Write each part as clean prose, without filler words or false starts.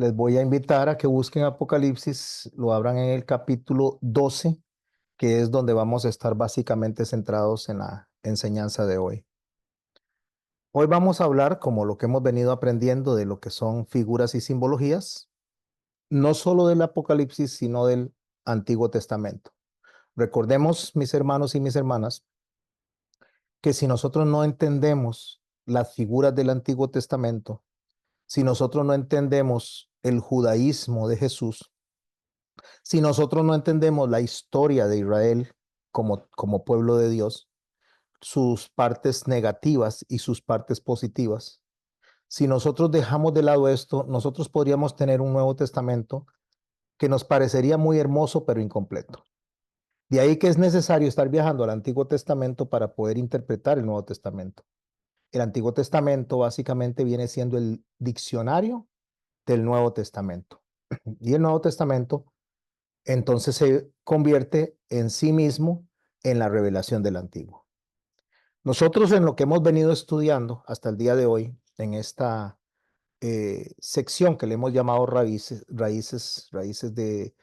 Les voy a invitar a que busquen Apocalipsis, lo abran en el capítulo 12, que es donde vamos a estar básicamente centrados en la enseñanza de hoy. Hoy vamos a hablar, como lo que hemos venido aprendiendo, de lo que son figuras y simbologías, no solo del Apocalipsis, sino del Antiguo Testamento. Recordemos, mis hermanos y mis hermanas, que si nosotros no entendemos las figuras del Antiguo Testamento, si nosotros no entendemos el judaísmo de Jesús, si nosotros no entendemos la historia de Israel como pueblo de Dios, sus partes negativas y sus partes positivas, si nosotros dejamos de lado esto, nosotros podríamos tener un Nuevo Testamento que nos parecería muy hermoso, pero incompleto. De ahí que es necesario estar viajando al Antiguo Testamento para poder interpretar el Nuevo Testamento. El Antiguo Testamento básicamente viene siendo el diccionario del Nuevo Testamento. Y el Nuevo Testamento entonces se convierte en sí mismo en la revelación del Antiguo. Nosotros en lo que hemos venido estudiando hasta el día de hoy, en esta sección que le hemos llamado raíces de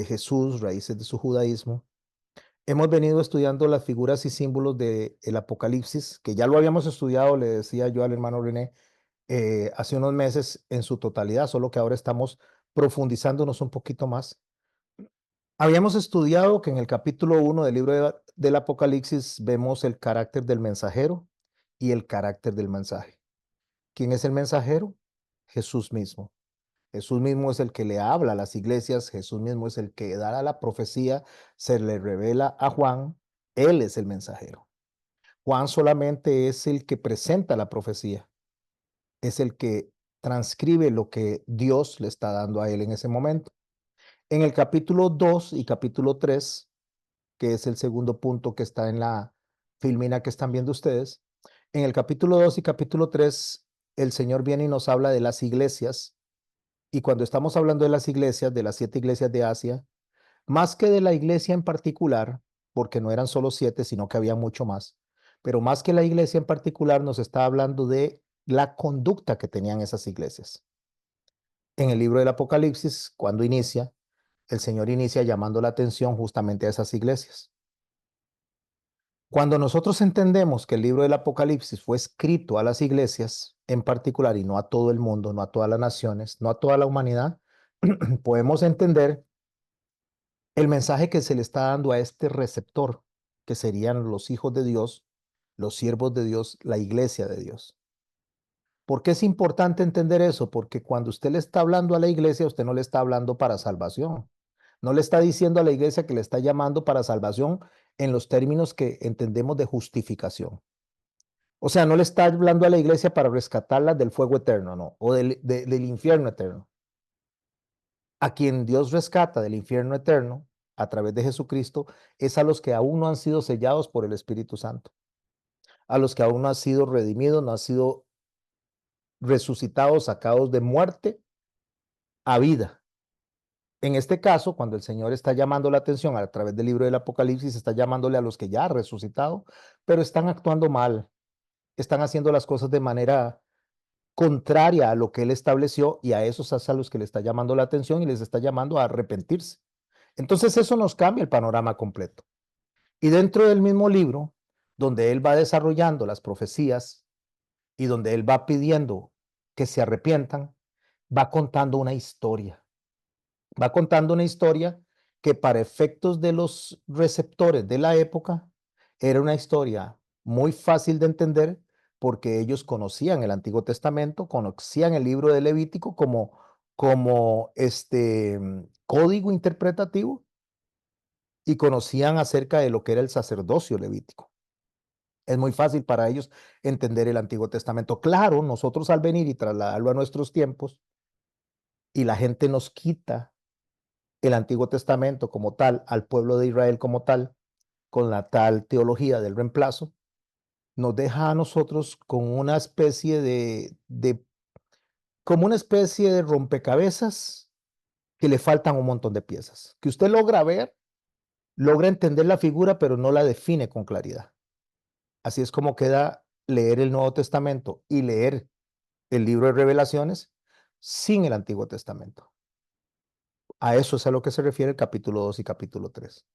Jesús, raíces de su judaísmo, hemos venido estudiando las figuras y símbolos del Apocalipsis, que ya lo habíamos estudiado, le decía yo al hermano René, hace unos meses en su totalidad, solo que ahora estamos profundizándonos un poquito más. Habíamos estudiado que en el capítulo 1 del libro del Apocalipsis vemos el carácter del mensajero y el carácter del mensaje. ¿Quién es el mensajero? Jesús mismo. Jesús mismo es el que le habla a las iglesias, Jesús mismo es el que da la profecía, se le revela a Juan, él es el mensajero. Juan solamente es el que presenta la profecía, es el que transcribe lo que Dios le está dando a él en ese momento. En el capítulo 2 y capítulo 3, que es el segundo punto que está en la filmina que están viendo ustedes, en el capítulo 2 y capítulo 3, el Señor viene y nos habla de las iglesias. Y cuando estamos hablando de las iglesias, de las 7 iglesias de Asia, más que de la iglesia en particular, porque no eran solo 7, sino que había mucho más, pero más que la iglesia en particular, nos está hablando de la conducta que tenían esas iglesias. En el libro del Apocalipsis, cuando inicia, el Señor inicia llamando la atención justamente a esas iglesias. Cuando nosotros entendemos que el libro del Apocalipsis fue escrito a las iglesias en particular y no a todo el mundo, no a todas las naciones, no a toda la humanidad, podemos entender el mensaje que se le está dando a este receptor, que serían los hijos de Dios, los siervos de Dios, la iglesia de Dios. ¿Por qué es importante entender eso? Porque cuando usted le está hablando a la iglesia, usted no le está hablando para salvación. No le está diciendo a la iglesia que le está llamando para salvación en los términos que entendemos de justificación. O sea, no le está hablando a la iglesia para rescatarla del fuego eterno, no, o del infierno eterno. A quien Dios rescata del infierno eterno a través de Jesucristo es a los que aún no han sido sellados por el Espíritu Santo, a los que aún no han sido redimidos, no han sido resucitados, sacados de muerte a vida. En este caso, cuando el Señor está llamando la atención a través del libro del Apocalipsis, está llamándole a los que ya han resucitado, pero están actuando mal, están haciendo las cosas de manera contraria a lo que Él estableció, y a esos es a los que le está llamando la atención y les está llamando a arrepentirse. Entonces eso nos cambia el panorama completo. Y dentro del mismo libro, donde Él va desarrollando las profecías y donde Él va pidiendo que se arrepientan, va contando una historia. Va contando una historia que para efectos de los receptores de la época era una historia muy fácil de entender porque ellos conocían el Antiguo Testamento, conocían el libro de Levítico como código interpretativo y conocían acerca de lo que era el sacerdocio levítico. Es muy fácil para ellos entender el Antiguo Testamento. Claro, nosotros al venir y trasladarlo a nuestros tiempos y la gente nos quita el Antiguo Testamento como tal, al pueblo de Israel como tal, con la tal teología del reemplazo, nos deja a nosotros con una especie como una especie de rompecabezas que le faltan un montón de piezas, que usted logra ver, logra entender la figura, pero no la define con claridad. Así es como queda leer el Nuevo Testamento y leer el libro de Revelaciones sin el Antiguo Testamento. A eso es a lo que se refiere el capítulo 2 y capítulo 3.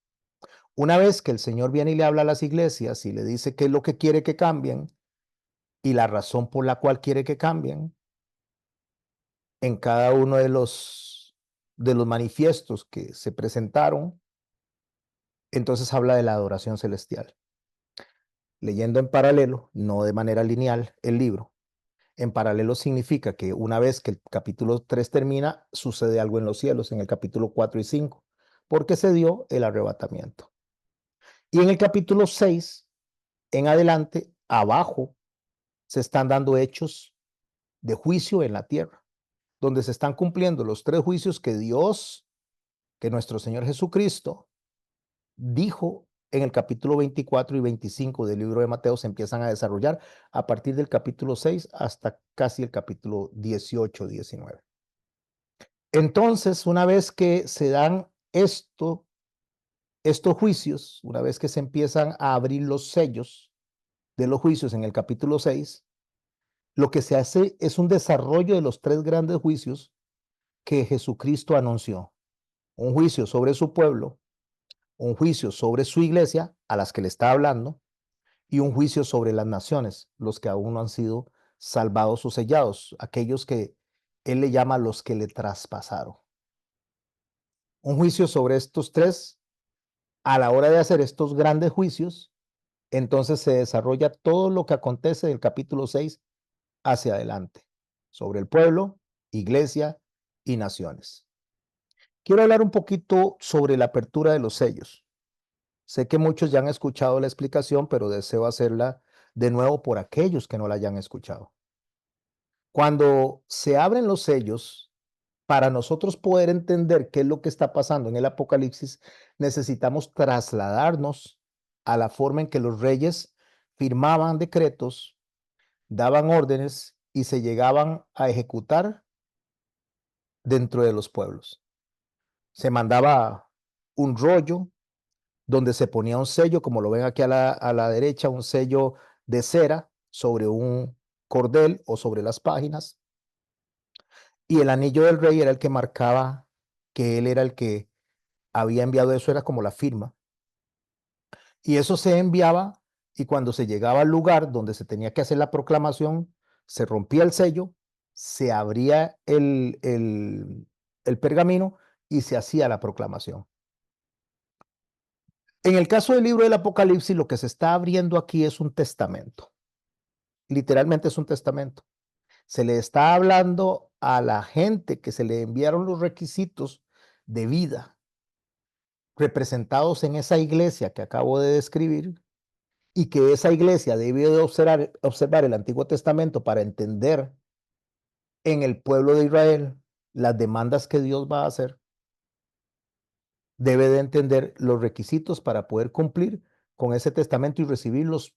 Una vez que el Señor viene y le habla a las iglesias y le dice qué es lo que quiere que cambien y la razón por la cual quiere que cambien, en cada uno de los manifiestos que se presentaron, entonces habla de la adoración celestial. Leyendo en paralelo, no de manera lineal, el libro, en paralelo significa que una vez que el capítulo 3 termina, sucede algo en los cielos, en el capítulo 4 y 5, porque se dio el arrebatamiento. Y en el capítulo 6, en adelante, abajo, se están dando hechos de juicio en la tierra, donde se están cumpliendo los 3 juicios que Dios, que nuestro Señor Jesucristo dijo en el capítulo 24 y 25 del libro de Mateo. Se empiezan a desarrollar a partir del capítulo 6 hasta casi el capítulo 18, 19. Entonces, una vez que se dan estos juicios, una vez que se empiezan a abrir los sellos de los juicios en el capítulo 6, lo que se hace es un desarrollo de los 3 grandes juicios que Jesucristo anunció. Un juicio sobre su pueblo, un juicio sobre su iglesia, a las que le está hablando, y un juicio sobre las naciones, los que aún no han sido salvados o sellados, aquellos que él le llama los que le traspasaron. Un juicio sobre estos 3, a la hora de hacer estos grandes juicios, entonces se desarrolla todo lo que acontece del capítulo 6 hacia adelante, sobre el pueblo, iglesia y naciones. Quiero hablar un poquito sobre la apertura de los sellos. Sé que muchos ya han escuchado la explicación, pero deseo hacerla de nuevo por aquellos que no la hayan escuchado. Cuando se abren los sellos, para nosotros poder entender qué es lo que está pasando en el Apocalipsis, necesitamos trasladarnos a la forma en que los reyes firmaban decretos, daban órdenes y se llegaban a ejecutar dentro de los pueblos. Se mandaba un rollo donde se ponía un sello, como lo ven aquí a la derecha, un sello de cera sobre un cordel o sobre las páginas. Y el anillo del rey era el que marcaba que él era el que había enviado eso, era como la firma. Y eso se enviaba, y cuando se llegaba al lugar donde se tenía que hacer la proclamación, se rompía el sello, se abría el pergamino y se hacía la proclamación. En el caso del libro del Apocalipsis, lo que se está abriendo aquí es un testamento. Literalmente es un testamento. Se le está hablando a la gente que se le enviaron los requisitos de vida representados en esa iglesia que acabo de describir, y que esa iglesia debe de observar el Antiguo Testamento para entender en el pueblo de Israel las demandas que Dios va a hacer. Debe de entender los requisitos para poder cumplir con ese testamento y recibir los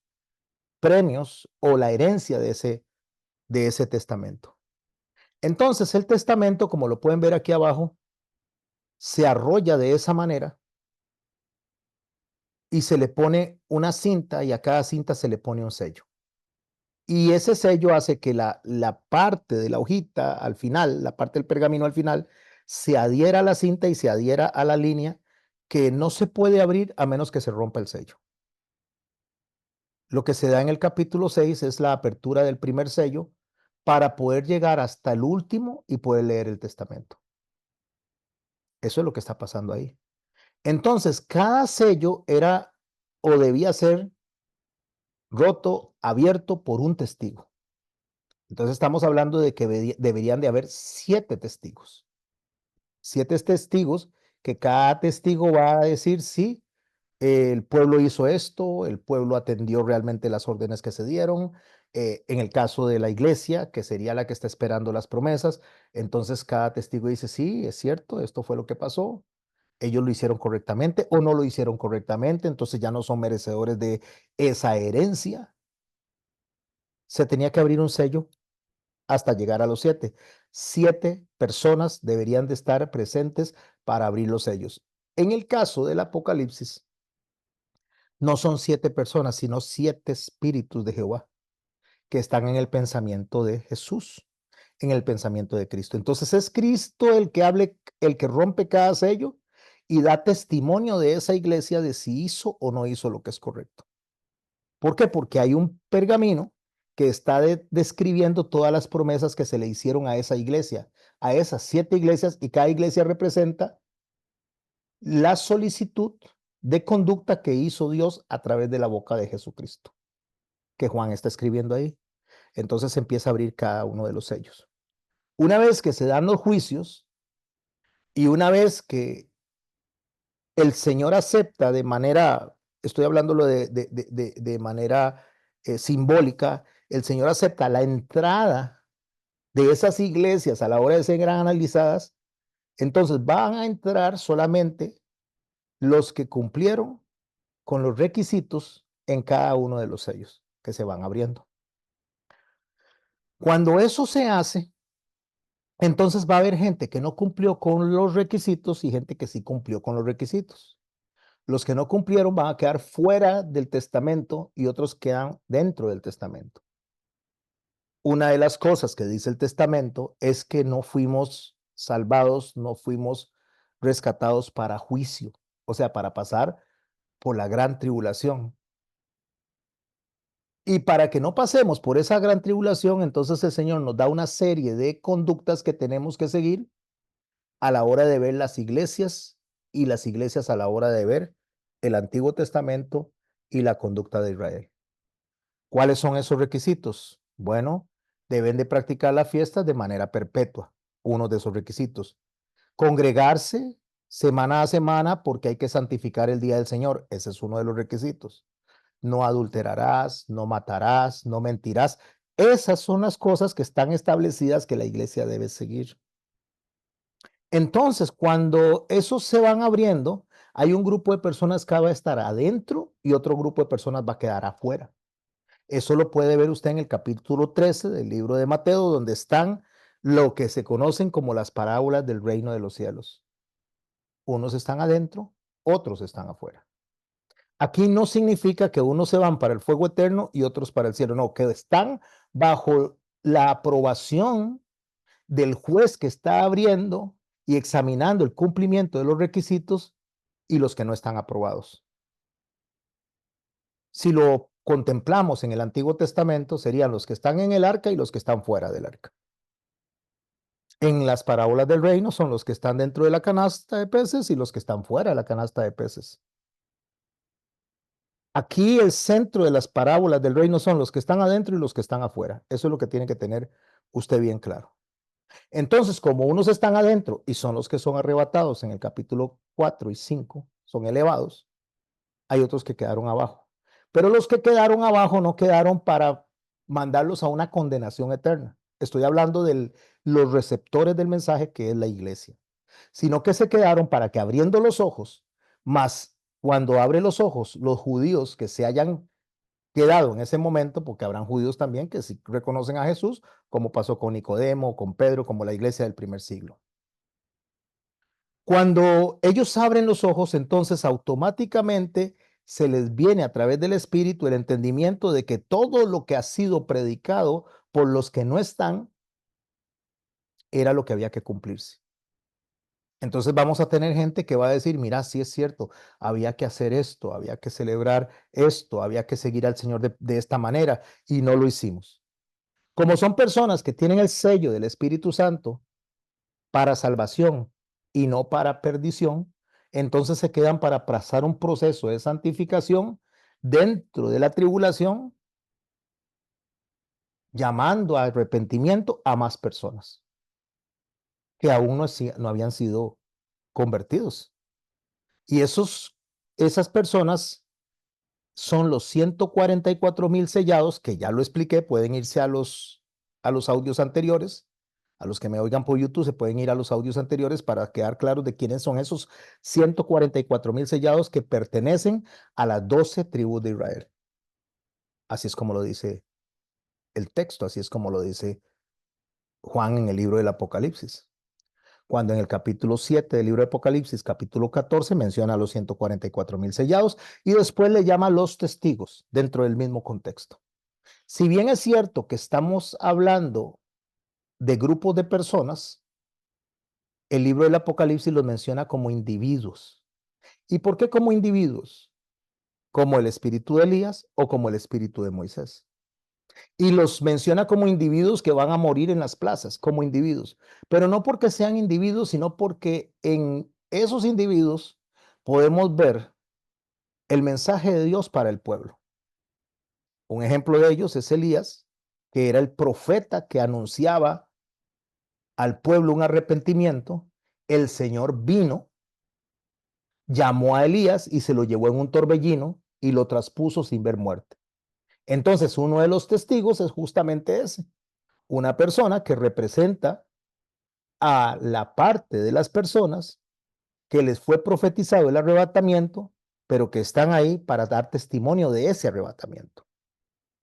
premios o la herencia de ese testamento. Entonces, el testamento, como lo pueden ver aquí abajo, se arrolla de esa manera y se le pone una cinta, y a cada cinta se le pone un sello. Y ese sello hace que la parte de la hojita al final, la parte del pergamino al final, se adhiera a la cinta y se adhiera a la línea, que no se puede abrir a menos que se rompa el sello. Lo que se da en el capítulo 6 es la apertura del primer sello para poder llegar hasta el último y poder leer el testamento. Eso es lo que está pasando ahí. Entonces, cada sello era o debía ser roto, abierto por un testigo. Entonces estamos hablando de que deberían de haber 7 testigos. 7 testigos, que cada testigo va a decir, sí, el pueblo hizo esto, el pueblo atendió realmente las órdenes que se dieron. En el caso de la iglesia, que sería la que está esperando las promesas, entonces cada testigo dice, sí, es cierto, esto fue lo que pasó. Ellos lo hicieron correctamente o no lo hicieron correctamente, entonces ya no son merecedores de esa herencia. Se tenía que abrir un sello hasta llegar a los 7. 7 personas deberían de estar presentes para abrir los sellos. En el caso del Apocalipsis, no son 7 personas, sino 7 espíritus de Jehová que están en el pensamiento de Jesús. en el pensamiento de Cristo. Entonces es Cristo el que rompe cada sello y da testimonio de esa iglesia de si hizo o no hizo lo que es correcto. ¿Por qué? Porque hay un pergamino que está describiendo todas las promesas que se le hicieron a esa iglesia, a esas 7 iglesias, y cada iglesia representa la solicitud de conducta que hizo Dios a través de la boca de Jesucristo, que Juan está escribiendo ahí. Entonces empieza a abrir cada uno de los sellos. Una vez que se dan los juicios y una vez que el Señor acepta de manera, estoy hablándolo de manera simbólica, el Señor acepta la entrada de esas iglesias a la hora de ser analizadas, entonces van a entrar solamente los que cumplieron con los requisitos en cada uno de los sellos que se van abriendo. Cuando eso se hace, entonces va a haber gente que no cumplió con los requisitos y gente que sí cumplió con los requisitos. Los que no cumplieron van a quedar fuera del testamento y otros quedan dentro del testamento. Una de las cosas que dice el testamento es que no fuimos salvados, no fuimos rescatados para juicio, o sea, para pasar por la gran tribulación. Y para que no pasemos por esa gran tribulación, entonces el Señor nos da una serie de conductas que tenemos que seguir a la hora de ver las iglesias y las iglesias a la hora de ver el Antiguo Testamento y la conducta de Israel. ¿Cuáles son esos requisitos? Bueno, deben de practicar la fiesta de manera perpetua, uno de esos requisitos. Congregarse semana a semana porque hay que santificar el día del Señor, ese es uno de los requisitos. No adulterarás, no matarás, no mentirás. Esas son las cosas que están establecidas que la iglesia debe seguir. Entonces, cuando esos se van abriendo, hay un grupo de personas que va a estar adentro y otro grupo de personas va a quedar afuera. Eso lo puede ver usted en el capítulo 13 del libro de Mateo, donde están lo que se conocen como las parábolas del reino de los cielos. Unos están adentro, otros están afuera. Aquí no significa que unos se van para el fuego eterno y otros para el cielo, no, que están bajo la aprobación del juez que está abriendo y examinando el cumplimiento de los requisitos y los que no están aprobados. Si lo contemplamos en el Antiguo Testamento, serían los que están en el arca y los que están fuera del arca. En las parábolas del reino son los que están dentro de la canasta de peces y los que están fuera de la canasta de peces. Aquí el centro de las parábolas del reino son los que están adentro y los que están afuera. Eso es lo que tiene que tener usted bien claro. Entonces, como unos están adentro y son los que son arrebatados en el capítulo 4 y 5, son elevados, hay otros que quedaron abajo. Pero los que quedaron abajo no quedaron para mandarlos a una condenación eterna. Estoy hablando de los receptores del mensaje, que es la iglesia, sino que se quedaron para que abriendo los ojos, más cuando abre los ojos, los judíos que se hayan quedado en ese momento, porque habrán judíos también que sí reconocen a Jesús, como pasó con Nicodemo, con Pedro, como la iglesia del primer siglo. Cuando ellos abren los ojos, entonces automáticamente se les viene a través del Espíritu el entendimiento de que todo lo que ha sido predicado por los que no están era lo que había que cumplirse. Entonces vamos a tener gente que va a decir, mira, sí es cierto, había que hacer esto, había que celebrar esto, había que seguir al Señor de esta manera y no lo hicimos. Como son personas que tienen el sello del Espíritu Santo para salvación y no para perdición, entonces se quedan para pasar un proceso de santificación dentro de la tribulación, llamando a arrepentimiento a más personas que aún no habían sido convertidos. Y esas personas son los 144,000 sellados, que ya lo expliqué, pueden irse a los audios anteriores. A los que me oigan por YouTube se pueden ir a los audios anteriores para quedar claros de quiénes son esos 144,000 sellados que pertenecen a las 12 tribus de Israel. Así es como lo dice el texto, así es como lo dice Juan en el libro del Apocalipsis. Cuando en el capítulo 7 del libro de Apocalipsis, capítulo 14, menciona a los 144,000 sellados y después le llama a los testigos dentro del mismo contexto. Si bien es cierto que estamos hablando de grupos de personas, el libro del Apocalipsis los menciona como individuos. ¿Y por qué como individuos? Como el espíritu de Elías o como el espíritu de Moisés. Y los menciona como individuos que van a morir en las plazas, como individuos. Pero no porque sean individuos, sino porque en esos individuos podemos ver el mensaje de Dios para el pueblo. Un ejemplo de ellos es Elías, que era el profeta que anunciaba al pueblo un arrepentimiento. El Señor vino, llamó a Elías y se lo llevó en un torbellino y lo traspuso sin ver muerte. Entonces, uno de los testigos es justamente ese, una persona que representa a la parte de las personas que les fue profetizado el arrebatamiento, pero que están ahí para dar testimonio de ese arrebatamiento,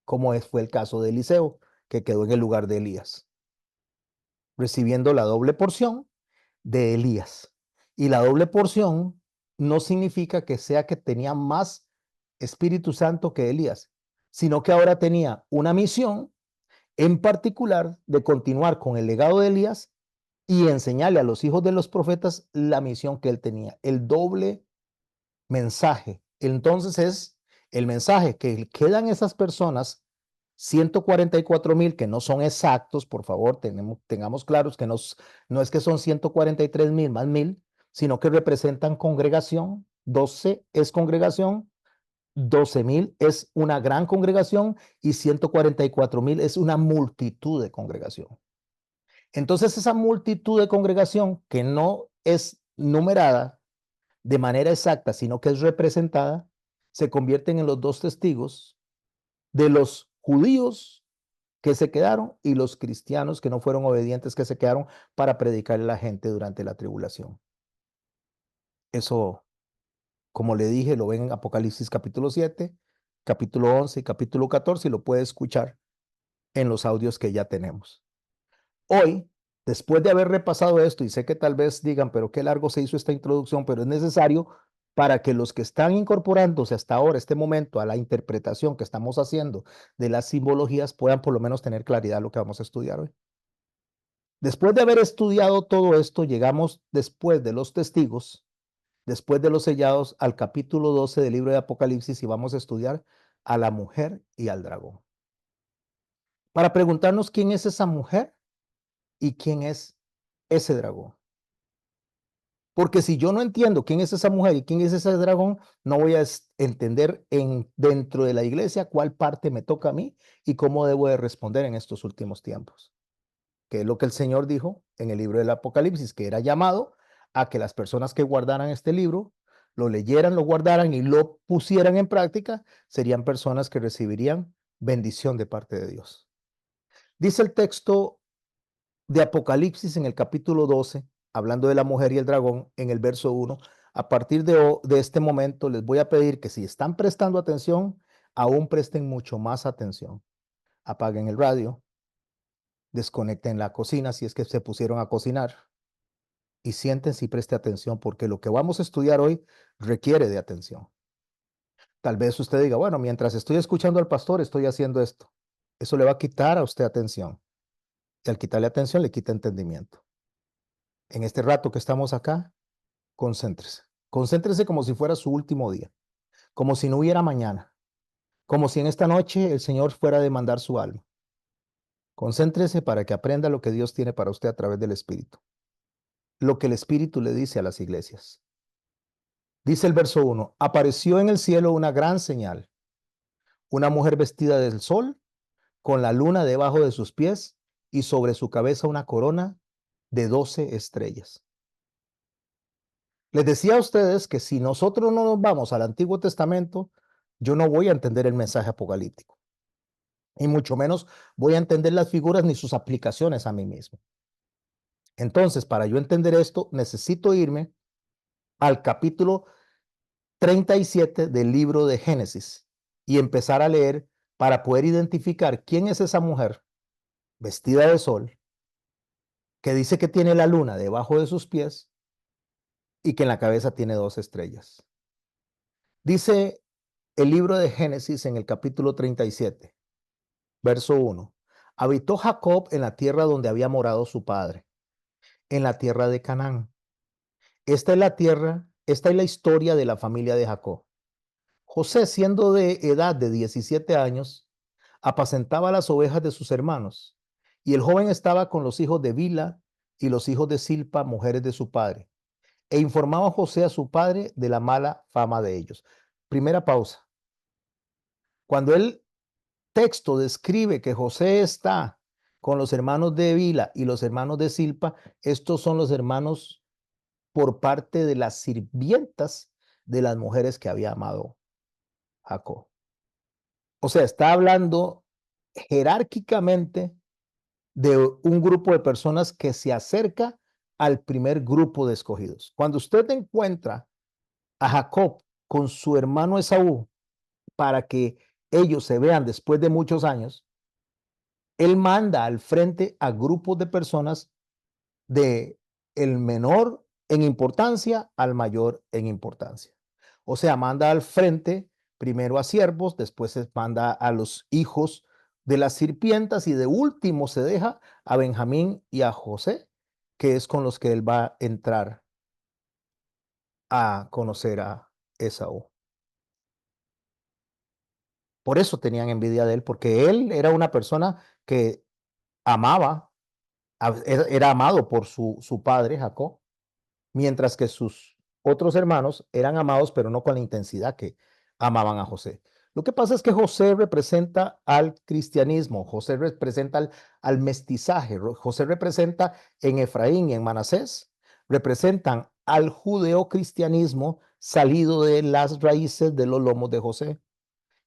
como fue el caso de Eliseo, que quedó en el lugar de Elías, recibiendo la doble porción de Elías. Y la doble porción no significa que sea que tenía más Espíritu Santo que Elías, sino que ahora tenía una misión en particular de continuar con el legado de Elías y enseñarle a los hijos de los profetas la misión que él tenía, el doble mensaje. Entonces es el mensaje que quedan esas personas, 144,000, que no son exactos, por favor, tengamos claros que no es que son 143,000 más 1,000, sino que representan congregación. 12 es congregación, 12,000 es una gran congregación y 144,000 es una multitud de congregación. Entonces esa multitud de congregación que no es numerada de manera exacta, sino que es representada, se convierten en los dos testigos de los judíos que se quedaron y los cristianos que no fueron obedientes, que se quedaron para predicarle a la gente durante la tribulación. Eso, como le dije, lo ven en Apocalipsis capítulo 7, capítulo 11 y capítulo 14 y lo puede escuchar en los audios que ya tenemos. Hoy, después de haber repasado esto, y sé que tal vez digan, pero qué largo se hizo esta introducción, pero es necesario para que los que están incorporándose hasta ahora, este momento, a la interpretación que estamos haciendo de las simbologías, puedan por lo menos tener claridad de lo que vamos a estudiar hoy. Después de haber estudiado todo esto, llegamos después de los testigos, después de los sellados, al capítulo 12 del libro de Apocalipsis y vamos a estudiar a la mujer y al dragón. Para preguntarnos quién es esa mujer y quién es ese dragón. Porque si yo no entiendo quién es esa mujer y quién es ese dragón, no voy a entender dentro de la iglesia cuál parte me toca a mí y cómo debo de responder en estos últimos tiempos. Que es lo que el Señor dijo en el libro del Apocalipsis, que era llamado a que las personas que guardaran este libro, lo leyeran, lo guardaran y lo pusieran en práctica, serían personas que recibirían bendición de parte de Dios. Dice el texto de Apocalipsis en el capítulo 12, hablando de la mujer y el dragón, en el verso 1, a partir de este momento les voy a pedir que si están prestando atención, aún presten mucho más atención. Apaguen el radio, desconecten la cocina si es que se pusieron a cocinar y siéntense y preste atención porque lo que vamos a estudiar hoy requiere de atención. Tal vez usted diga, bueno, mientras estoy escuchando al pastor, estoy haciendo esto. Eso le va a quitar a usted atención. Y al quitarle atención, le quita entendimiento. En este rato que estamos acá, concéntrese. Concéntrese como si fuera su último día, como si no hubiera mañana, como si en esta noche el Señor fuera a demandar su alma. Concéntrese para que aprenda lo que Dios tiene para usted a través del Espíritu, lo que el Espíritu le dice a las iglesias. Dice el verso 1, apareció en el cielo una gran señal, una mujer vestida del sol, con la luna debajo de sus pies y sobre su cabeza una corona de 12 estrellas. Les decía a ustedes que si nosotros no nos vamos al Antiguo Testamento, yo no voy a entender el mensaje apocalíptico. Y mucho menos voy a entender las figuras ni sus aplicaciones a mí mismo. Entonces, para yo entender esto, necesito irme al capítulo 37 del libro de Génesis y empezar a leer para poder identificar quién es esa mujer vestida de sol que dice que tiene la luna debajo de sus pies y que en la cabeza tiene 2 estrellas. Dice el libro de Génesis en el capítulo 37, verso 1. Habitó Jacob en la tierra donde había morado su padre, en la tierra de Canaán. Esta es la historia de la familia de Jacob. José, siendo de edad de 17 años, apacentaba las ovejas de sus hermanos, y el joven estaba con los hijos de Bila y los hijos de Silpa, mujeres de su padre, e informaba a José a su padre de la mala fama de ellos. Primera pausa. Cuando el texto describe que José está con los hermanos de Bila y los hermanos de Silpa, estos son los hermanos por parte de las sirvientas de las mujeres que había amado Jacob. O sea, está hablando jerárquicamente de un grupo de personas que se acerca al primer grupo de escogidos. Cuando usted encuentra a Jacob con su hermano Esaú para que ellos se vean después de muchos años, él manda al frente a grupos de personas de el menor en importancia al mayor en importancia. O sea, manda al frente primero a siervos, después se manda a los hijos de las sirvientas y de último se deja a Benjamín y a José, que es con los que él va a entrar a conocer a Esaú. Por eso tenían envidia de él, porque él era una persona que amaba, era amado por su padre Jacob, mientras que sus otros hermanos eran amados, pero no con la intensidad que amaban a José. Lo que pasa es que José representa al cristianismo, José representa al mestizaje, José representa en Efraín y en Manasés, representan al judeocristianismo salido de las raíces de los lomos de José,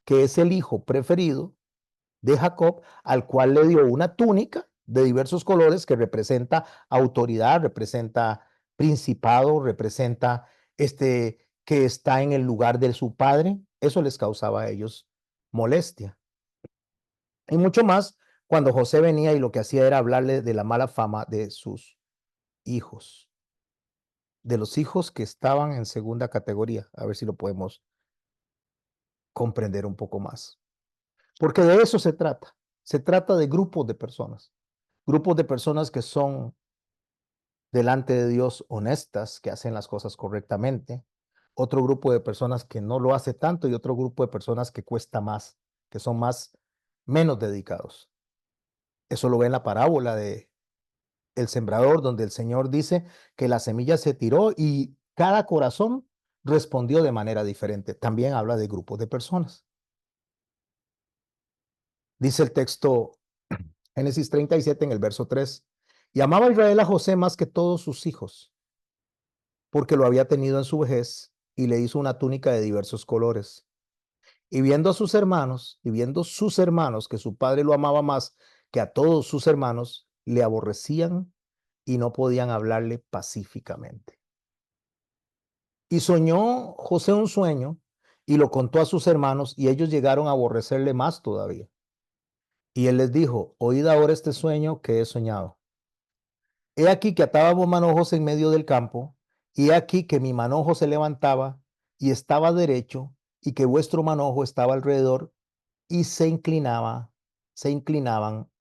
que es el hijo preferido de Jacob, al cual le dio una túnica de diversos colores que representa autoridad, representa principado, representa que está en el lugar de su padre. Eso les causaba a ellos molestia. Y mucho más cuando José venía y lo que hacía era hablarle de la mala fama de sus hijos, de los hijos que estaban en segunda categoría. A ver si lo podemos comprender un poco más. Porque de eso se trata. Se trata de grupos de personas que son delante de Dios honestas, que hacen las cosas correctamente, otro grupo de personas que no lo hace tanto y otro grupo de personas que cuesta más, que son menos dedicados. Eso lo ve en la parábola de el sembrador, donde el Señor dice que la semilla se tiró y cada corazón respondió de manera diferente. También habla de grupos de personas. Dice el texto Génesis 37 en el verso 3. Y amaba a Israel a José más que todos sus hijos, porque lo había tenido en su vejez y le hizo una túnica de diversos colores. Y viendo a sus hermanos, y viendo sus hermanos que su padre lo amaba más que a todos sus hermanos, le aborrecían y no podían hablarle pacíficamente. Y soñó José un sueño y lo contó a sus hermanos y ellos llegaron a aborrecerle más todavía. Y él les dijo, oíd ahora este sueño que he soñado. He aquí que atábamos manojos en medio del campo, y he aquí que mi manojo se levantaba y estaba derecho, y que vuestro manojo estaba alrededor, y se inclinaban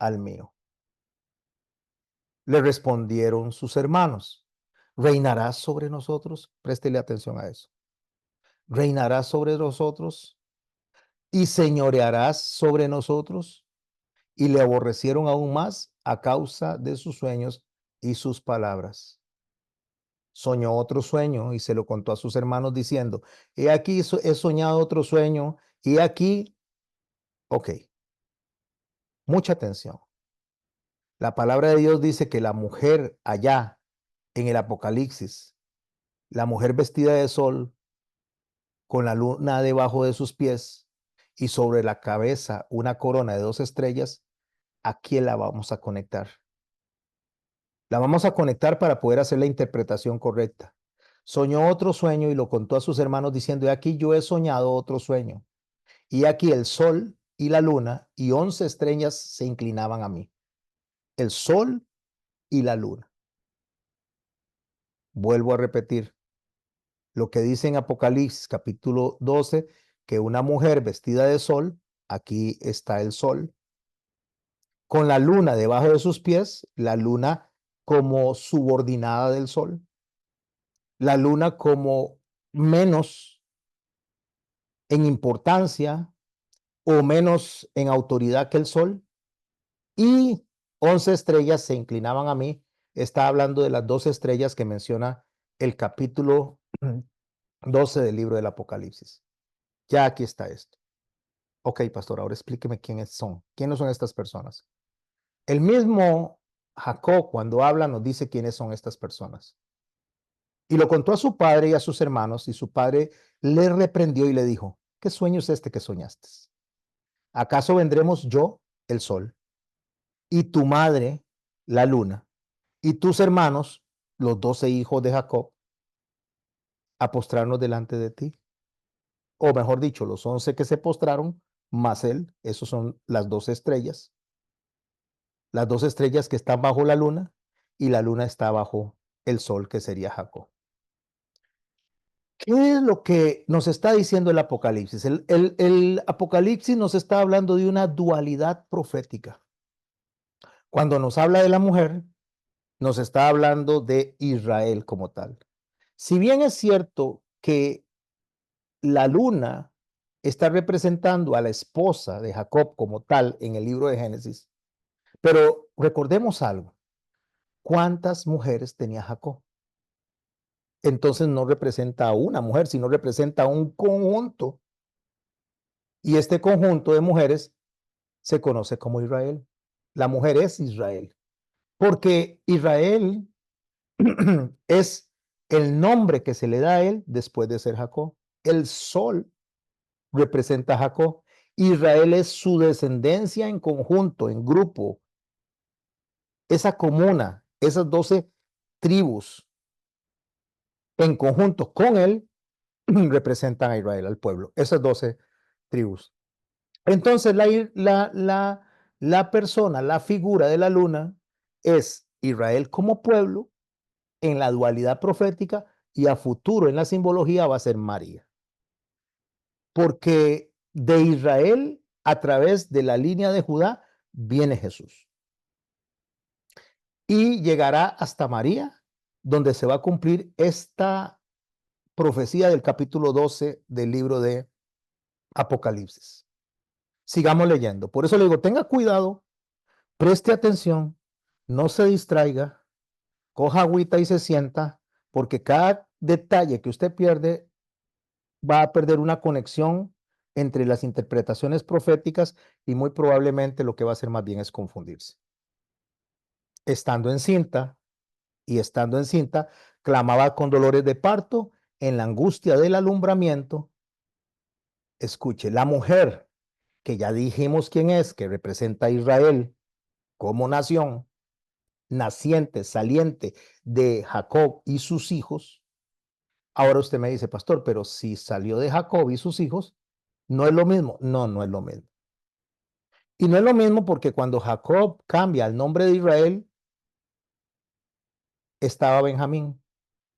al mío. Le respondieron sus hermanos, ¿reinarás sobre nosotros? Préstele atención a eso. ¿Reinarás sobre nosotros y señorearás sobre nosotros? Y le aborrecieron aún más a causa de sus sueños y sus palabras. Soñó otro sueño y se lo contó a sus hermanos diciendo, he aquí he soñado otro sueño y aquí, ok, mucha atención. La palabra de Dios dice que la mujer allá en el Apocalipsis, la mujer vestida de sol, con la luna debajo de sus pies y sobre la cabeza una corona de 2 estrellas, ¿a quién la vamos a conectar? La vamos a conectar para poder hacer la interpretación correcta. Soñó otro sueño y lo contó a sus hermanos diciendo, he aquí yo he soñado otro sueño. Y aquí el sol y la luna y 11 estrellas se inclinaban a mí. El sol y la luna. Vuelvo a repetir lo que dice en Apocalipsis capítulo 12, que una mujer vestida de sol, aquí está el sol, con la luna debajo de sus pies, la luna como subordinada del sol, la luna como menos en importancia o menos en autoridad que el sol, y 11 estrellas se inclinaban a mí. Está hablando de las 12 estrellas que menciona el capítulo 12 del libro del Apocalipsis. Ya aquí está esto. Ok, pastor, ahora explíqueme quiénes son. ¿Quiénes son estas personas? El mismo Jacob, cuando habla, nos dice quiénes son estas personas. Y lo contó a su padre y a sus hermanos, y su padre le reprendió y le dijo: ¿qué sueño es este que soñaste? ¿Acaso vendremos yo, el sol, y tu madre, la luna, y tus hermanos, los 12 hijos de Jacob, a postrarnos delante de ti? O mejor dicho, los 11 que se postraron, más él, esos son las 12 estrellas que están bajo la luna, y la luna está bajo el sol, que sería Jacob. ¿Qué es lo que nos está diciendo el Apocalipsis? El Apocalipsis nos está hablando de una dualidad profética. Cuando nos habla de la mujer, nos está hablando de Israel como tal. Si bien es cierto que la luna está representando a la esposa de Jacob como tal en el libro de Génesis, pero recordemos algo: ¿cuántas mujeres tenía Jacob? Entonces no representa a una mujer, sino representa a un conjunto. Y este conjunto de mujeres se conoce como Israel. La mujer es Israel, porque Israel es el nombre que se le da a él después de ser Jacob. El sol representa a Jacob. Israel es su descendencia en conjunto, en grupo, esa comuna, esas 12 tribus en conjunto con él representan a Israel, al pueblo, esas 12 tribus. Entonces la persona, la figura de la luna es Israel como pueblo en la dualidad profética, y a futuro en la simbología va a ser María. Porque de Israel, a través de la línea de Judá, viene Jesús. Y llegará hasta María, donde se va a cumplir esta profecía del capítulo 12 del libro de Apocalipsis. Sigamos leyendo. Por eso le digo, tenga cuidado, preste atención, no se distraiga, coja agüita y se sienta, porque cada detalle que usted pierde va a perder una conexión entre las interpretaciones proféticas, y muy probablemente lo que va a hacer más bien es confundirse. Estando encinta, clamaba con dolores de parto en la angustia del alumbramiento. Escuche, la mujer, que ya dijimos quién es, que representa a Israel como nación, naciente, saliente de Jacob y sus hijos. Ahora usted me dice: pastor, pero si salió de Jacob y sus hijos, ¿no es lo mismo? No, no es lo mismo. Y no es lo mismo porque cuando Jacob cambia el nombre de Israel, estaba Benjamín.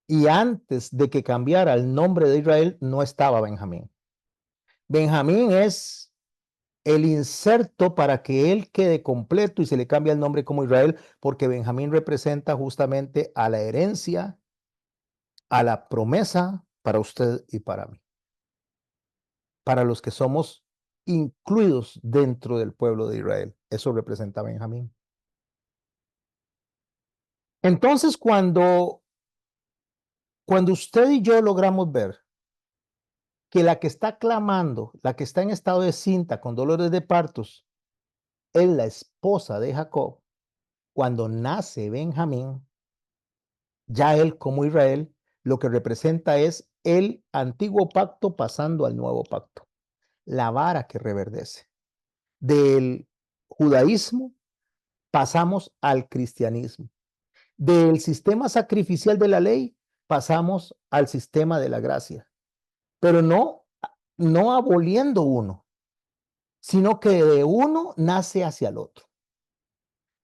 Y antes de que cambiara el nombre de Israel, no estaba Benjamín. Benjamín es el inserto para que él quede completo y se le cambia el nombre como Israel, porque Benjamín representa justamente a la herencia, a la promesa para usted y para mí, para los que somos incluidos dentro del pueblo de Israel. Eso representa a Benjamín. Entonces, cuando usted y yo logramos ver que la que está clamando, la que está en estado de cinta con dolores de partos, es la esposa de Jacob, cuando nace Benjamín, ya él como Israel, lo que representa es el antiguo pacto pasando al nuevo pacto, la vara que reverdece. Del judaísmo pasamos al cristianismo. Del sistema sacrificial de la ley pasamos al sistema de la gracia, pero no aboliendo uno, sino que de uno nace hacia el otro.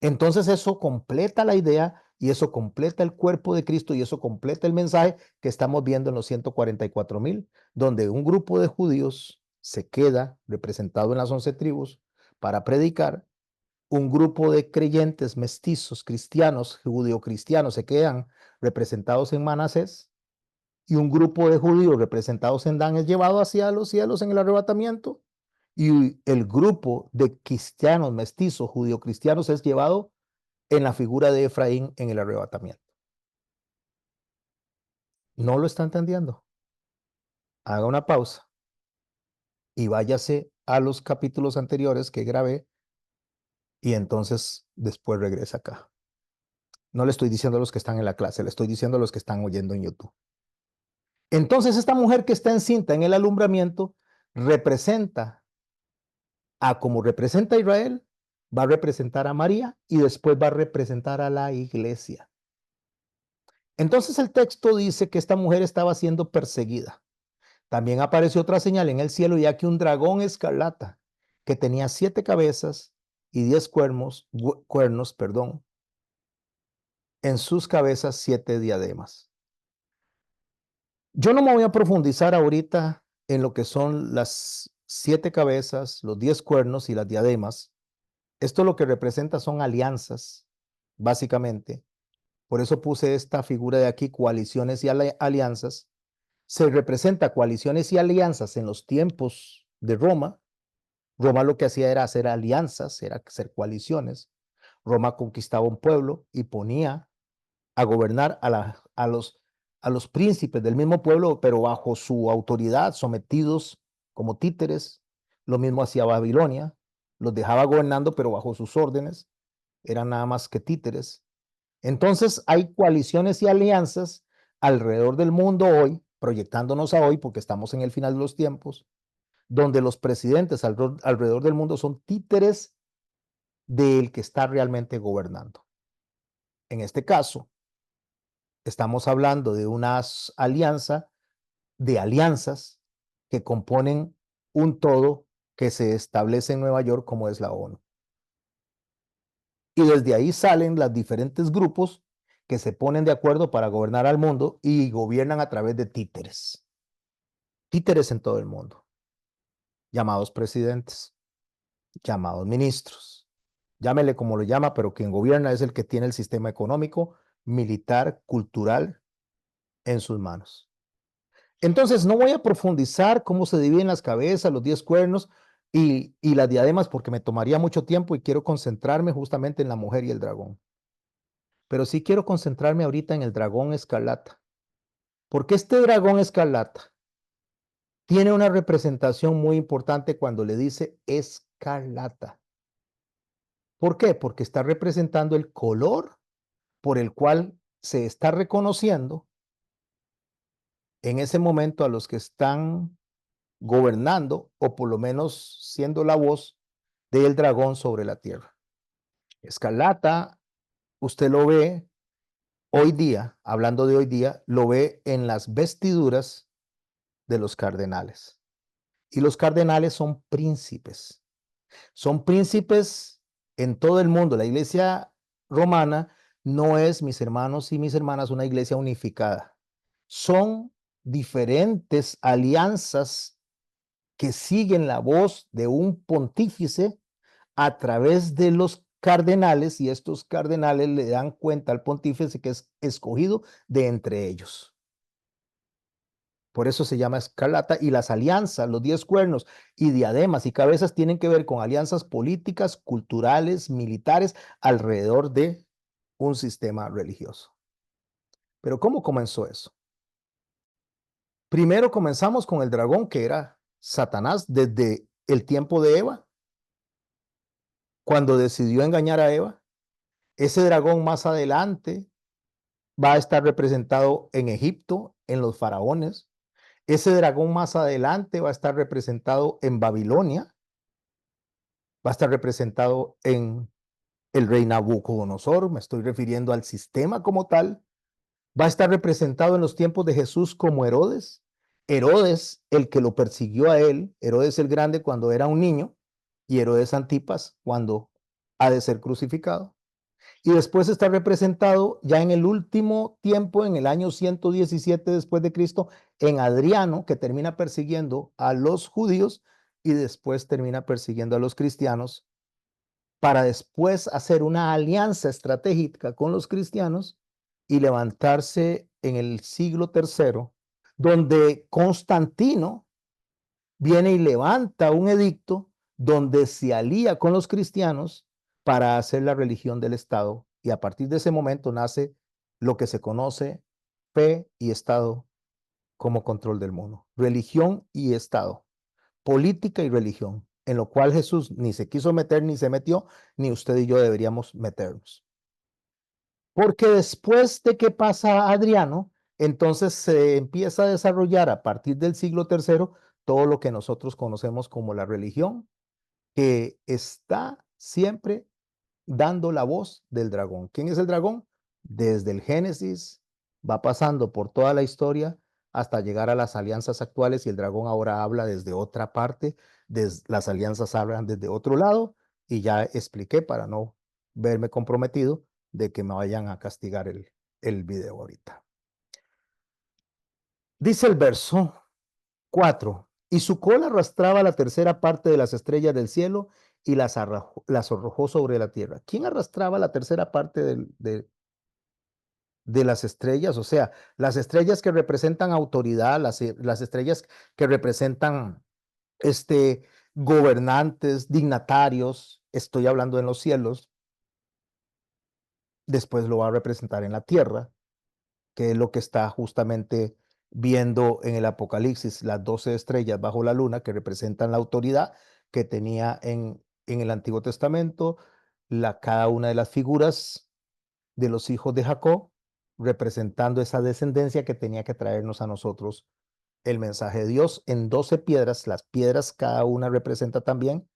Entonces eso completa la idea, y eso completa el cuerpo de Cristo, y eso completa el mensaje que estamos viendo en los 144,000, donde un grupo de judíos se queda representado en las 11 tribus para predicar, un grupo de creyentes mestizos, cristianos, judio-cristianos, se quedan representados en Manasés, y un grupo de judíos representados en Dan es llevado hacia los cielos en el arrebatamiento, y el grupo de cristianos mestizos, judio-cristianos, es llevado en la figura de Efraín en el arrebatamiento. ¿No lo está entendiendo? Haga una pausa y váyase a los capítulos anteriores que grabé y entonces después regresa acá. No le estoy diciendo a los que están en la clase, le estoy diciendo a los que están oyendo en YouTube. Entonces esta mujer que está encinta en el alumbramiento representa como representa a Israel, va a representar a María y después va a representar a la iglesia. Entonces el texto dice que esta mujer estaba siendo perseguida. También apareció otra señal en el cielo, ya que un dragón escarlata que tenía 7 cabezas y 10 cuernos, en sus cabezas 7 diademas. Yo no me voy a profundizar ahorita en lo que son las 7 cabezas, los 10 cuernos y las diademas. Esto lo que representa son alianzas, básicamente. Por eso puse esta figura de aquí, coaliciones y alianzas. Se representa coaliciones y alianzas en los tiempos de Roma. Roma lo que hacía era hacer alianzas, era hacer coaliciones. Roma conquistaba un pueblo y ponía a gobernar a los príncipes del mismo pueblo, pero bajo su autoridad, sometidos como títeres. Lo mismo hacía Babilonia, los dejaba gobernando, pero bajo sus órdenes, eran nada más que títeres. Entonces hay coaliciones y alianzas alrededor del mundo hoy, proyectándonos a hoy, porque estamos en el final de los tiempos, donde los presidentes alrededor del mundo son títeres del que está realmente gobernando. En este caso, estamos hablando de una alianza, de alianzas que componen un todo que se establece en Nueva York como es la ONU. Y desde ahí salen los diferentes grupos que se ponen de acuerdo para gobernar al mundo y gobiernan a través de títeres. Títeres en todo el mundo, llamados presidentes, llamados ministros. Llámele como lo llama, pero quien gobierna es el que tiene el sistema económico, militar, cultural en sus manos. Entonces, no voy a profundizar cómo se dividen las cabezas, los 10 cuernos y las diademas, porque me tomaría mucho tiempo y quiero concentrarme justamente en la mujer y el dragón. Pero sí quiero concentrarme ahorita en el dragón escarlata, porque este dragón escarlata tiene una representación muy importante cuando le dice escarlata. ¿Por qué? Porque está representando el color por el cual se está reconociendo en ese momento a los que están gobernando o por lo menos siendo la voz del dragón sobre la tierra. Escarlata, usted lo ve hoy día, hablando de hoy día, lo ve en las vestiduras de los cardenales. Y los cardenales son príncipes. Son príncipes en todo el mundo. La iglesia romana no es, mis hermanos y mis hermanas, una iglesia unificada. Son diferentes alianzas que siguen la voz de un pontífice a través de los cardenales, y estos cardenales le dan cuenta al pontífice que es escogido de entre ellos. Por eso se llama escarlata, y las alianzas, los 10 cuernos y diademas y cabezas tienen que ver con alianzas políticas, culturales, militares, alrededor de un sistema religioso. Pero ¿cómo comenzó eso? Primero comenzamos con el dragón, que era Satanás desde el tiempo de Eva, cuando decidió engañar a Eva. Ese dragón más adelante va a estar representado en Egipto, en los faraones. Ese dragón más adelante va a estar representado en Babilonia, va a estar representado en el rey Nabucodonosor, me estoy refiriendo al sistema como tal. Va a estar representado en los tiempos de Jesús como Herodes. Herodes, el que lo persiguió a él, Herodes el Grande cuando era un niño, y Herodes Antipas cuando ha de ser crucificado. Y después está representado ya en el último tiempo, en el año 117 después de Cristo, en Adriano, que termina persiguiendo a los judíos y después termina persiguiendo a los cristianos para después hacer una alianza estratégica con los cristianos y levantarse en el siglo III, donde Constantino viene y levanta un edicto donde se alía con los cristianos para hacer la religión del Estado. Y a partir de ese momento nace lo que se conoce fe y Estado como control del mundo. Religión y Estado, política y religión, en lo cual Jesús ni se quiso meter, ni se metió, ni usted y yo deberíamos meternos. Porque después de que pasa Adriano, entonces se empieza a desarrollar a partir del siglo III todo lo que nosotros conocemos como la religión, que está siempre dando la voz del dragón. ¿Quién es el dragón? Desde el Génesis, va pasando por toda la historia hasta llegar a las alianzas actuales y el dragón ahora habla desde otra parte, las alianzas hablan desde otro lado y ya expliqué para no verme comprometido de que me vayan a castigar el video ahorita. Dice el verso 4, y su cola arrastraba la tercera parte de las estrellas del cielo y las arrojó sobre la tierra. ¿Quién arrastraba la tercera parte de las estrellas? O sea, las estrellas que representan autoridad, las estrellas que representan este, gobernantes, dignatarios, estoy hablando en los cielos, después lo va a representar en la tierra, que es lo que está justamente viendo en el Apocalipsis, las 12 estrellas bajo la luna que representan la autoridad que tenía en el Antiguo Testamento, cada una de las figuras de los hijos de Jacob, representando esa descendencia que tenía que traernos a nosotros el mensaje de Dios en 12 piedras. Las piedras, cada una representa también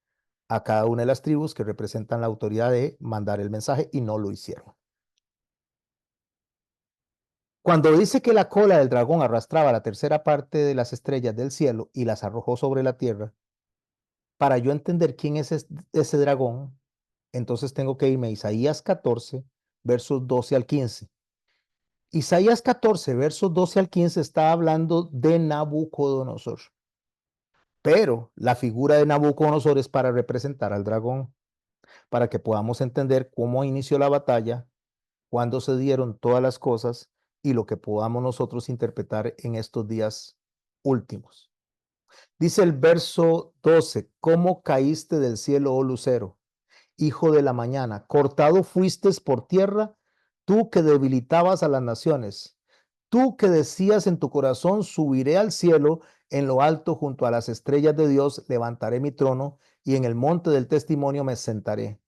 a cada una de las tribus que representan la autoridad de mandar el mensaje y no lo hicieron. Cuando dice que la cola del dragón arrastraba la tercera parte de las estrellas del cielo y las arrojó sobre la tierra, para yo entender quién es ese dragón, entonces tengo que irme a Isaías 14, versos 12 al 15. Isaías 14, versos 12 al 15 está hablando de Nabucodonosor, pero la figura de Nabucodonosor es para representar al dragón, para que podamos entender cómo inició la batalla, cuándo se dieron todas las cosas y lo que podamos nosotros interpretar en estos días últimos. Dice el verso 12, ¿cómo caíste del cielo, oh lucero, hijo de la mañana? Cortado fuiste por tierra, tú que debilitabas a las naciones, tú que decías en tu corazón, subiré al cielo, en lo alto junto a las estrellas de Dios, levantaré mi trono y en el monte del testimonio me sentaré.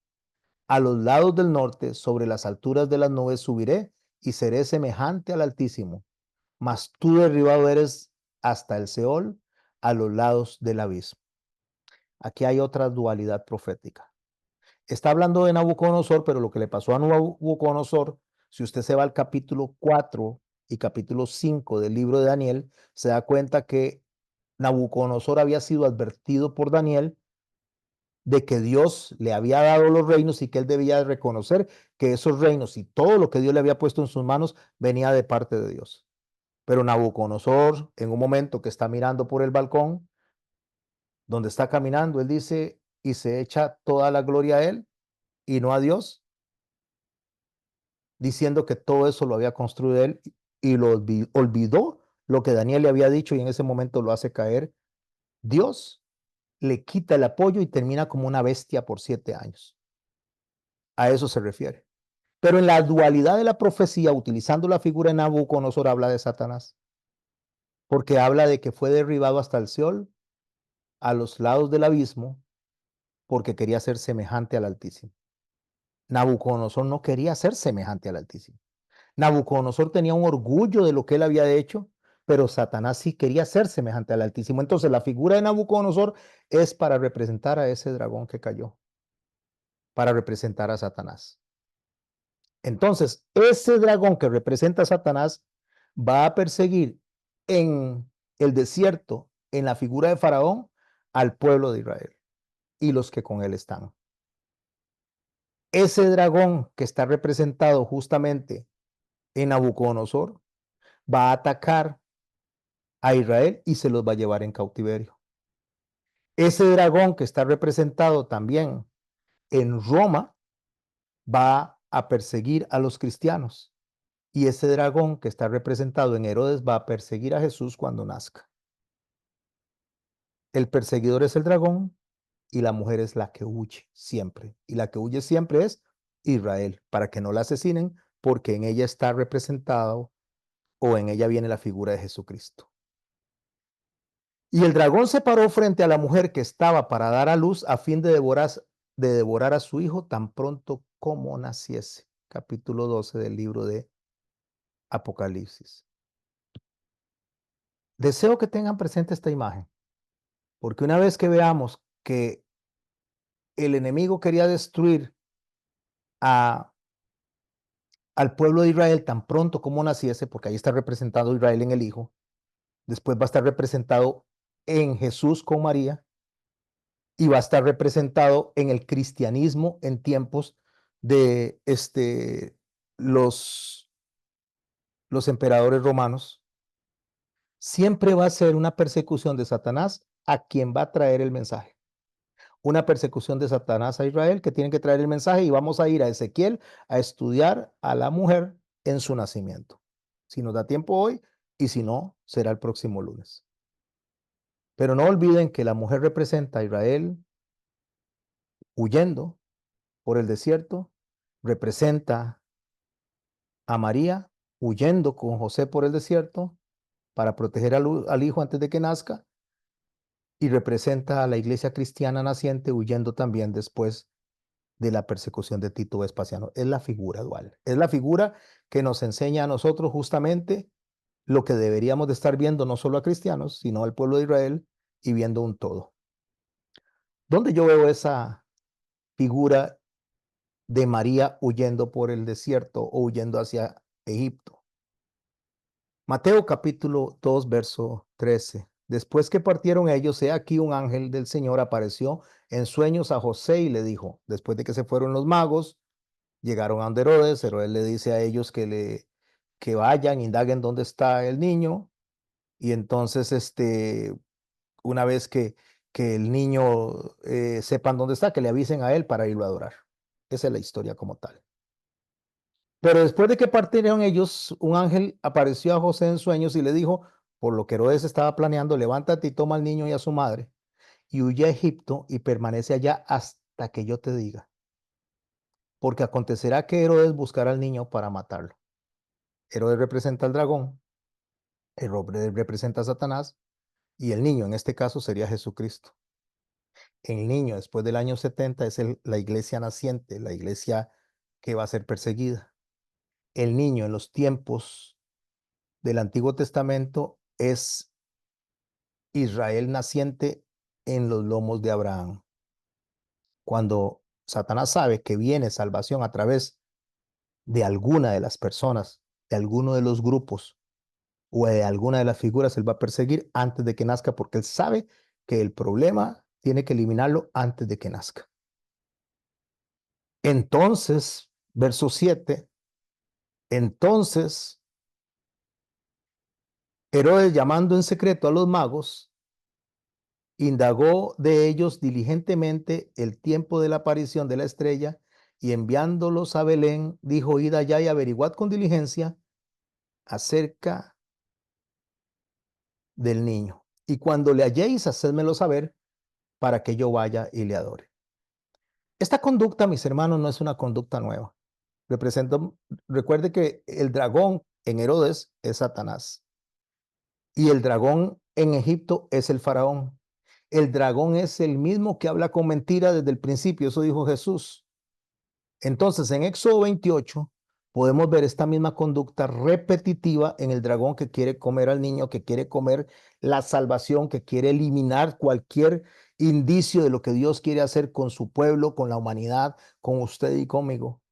A los lados del norte, sobre las alturas de las nubes subiré y seré semejante al Altísimo. Mas tú derribado eres hasta el Seol, a los lados del abismo. Aquí hay otra dualidad profética. Está hablando de Nabucodonosor, pero lo que le pasó a Nabucodonosor, si usted se va al capítulo 4 y capítulo 5 del libro de Daniel, se da cuenta que Nabucodonosor había sido advertido por Daniel de que Dios le había dado los reinos y que él debía reconocer que esos reinos y todo lo que Dios le había puesto en sus manos venía de parte de Dios. Pero Nabucodonosor, en un momento que está mirando por el balcón, donde está caminando, él dice, y se echa toda la gloria a él y no a Dios, diciendo que todo eso lo había construido él y lo olvidó lo que Daniel le había dicho y en ese momento lo hace caer. Dios le quita el apoyo y termina como una bestia por 7 años. A eso se refiere. Pero en la dualidad de la profecía, utilizando la figura de Nabucodonosor, habla de Satanás, porque habla de que fue derribado hasta el Seol, a los lados del abismo, porque quería ser semejante al Altísimo. Nabucodonosor no quería ser semejante al Altísimo. Nabucodonosor tenía un orgullo de lo que él había hecho, pero Satanás sí quería ser semejante al Altísimo. Entonces la figura de Nabucodonosor es para representar a ese dragón que cayó, para representar a Satanás. Entonces, ese dragón que representa a Satanás va a perseguir en el desierto, en la figura de Faraón, al pueblo de Israel y los que con él están. Ese dragón que está representado justamente en Nabucodonosor va a atacar a Israel y se los va a llevar en cautiverio. Ese dragón que está representado también en Roma va a perseguir a los cristianos. Y ese dragón que está representado en Herodes va a perseguir a Jesús cuando nazca. El perseguidor es el dragón y la mujer es la que huye siempre. Y la que huye siempre es Israel, para que no la asesinen, porque en ella está representado o en ella viene la figura de Jesucristo. Y el dragón se paró frente a la mujer que estaba para dar a luz a fin de devorar a su hijo tan pronto como naciese. Capítulo 12 del libro de Apocalipsis. Deseo que tengan presente esta imagen, porque una vez que veamos que el enemigo quería destruir a, al pueblo de Israel tan pronto como naciese, porque ahí está representado Israel en el Hijo, después va a estar representado en Jesús con María, y va a estar representado en el cristianismo en tiempos de los, los emperadores romanos. Siempre va a ser una persecución de Satanás a quien va a traer el mensaje. Una persecución de Satanás a Israel que tienen que traer el mensaje, y vamos a ir a Ezequiel a estudiar a la mujer en su nacimiento. Si nos da tiempo hoy, y si no, será el próximo lunes. Pero no olviden que la mujer representa a Israel huyendo por el desierto, representa a María huyendo con José por el desierto para proteger al hijo antes de que nazca, y representa a la iglesia cristiana naciente huyendo también después de la persecución de Tito Vespasiano. Es la figura dual, es la figura que nos enseña a nosotros justamente lo que deberíamos de estar viendo, no solo a cristianos, sino al pueblo de Israel, y viendo un todo. ¿Dónde yo veo esa figura de María huyendo por el desierto o huyendo hacia Egipto? Mateo capítulo 2, verso 13. Después que partieron ellos, he aquí un ángel del Señor apareció en sueños a José y le dijo, después de que se fueron los magos, llegaron a Herodes. Herodes le dice a ellos que vayan, indaguen dónde está el niño, y entonces una vez que el niño sepan dónde está, que le avisen a él para irlo a adorar. Esa es la historia como tal. Pero después de que partieron ellos, un ángel apareció a José en sueños y le dijo, por lo que Herodes estaba planeando, levántate y toma al niño y a su madre y huye a Egipto y permanece allá hasta que yo te diga. Porque acontecerá que Herodes buscará al niño para matarlo. Herodes representa al dragón, Herodes representa a Satanás, y el niño en este caso sería Jesucristo. El niño después del año 70 es la iglesia naciente, la iglesia que va a ser perseguida. El niño en los tiempos del Antiguo Testamento es Israel naciente en los lomos de Abraham. Cuando Satanás sabe que viene salvación a través de alguna de las personas, de alguno de los grupos o de alguna de las figuras, él va a perseguir antes de que nazca, porque él sabe que el problema tiene que eliminarlo antes de que nazca. Entonces, verso 7, entonces Herodes, llamando en secreto a los magos, indagó de ellos diligentemente el tiempo de la aparición de la estrella, y enviándolos a Belén, dijo, id allá y averiguad con diligencia acerca del niño. Y cuando le halléis, hacedmelo saber para que yo vaya y le adore. Esta conducta, mis hermanos, no es una conducta nueva. Representa, recuerde que el dragón en Herodes es Satanás, y el dragón en Egipto es el faraón. El dragón es el mismo que habla con mentira desde el principio, eso dijo Jesús. Entonces, en Éxodo 28 podemos ver esta misma conducta repetitiva en el dragón que quiere comer al niño, que quiere comer la salvación, que quiere eliminar cualquier indicio de lo que Dios quiere hacer con su pueblo, con la humanidad, con usted y conmigo.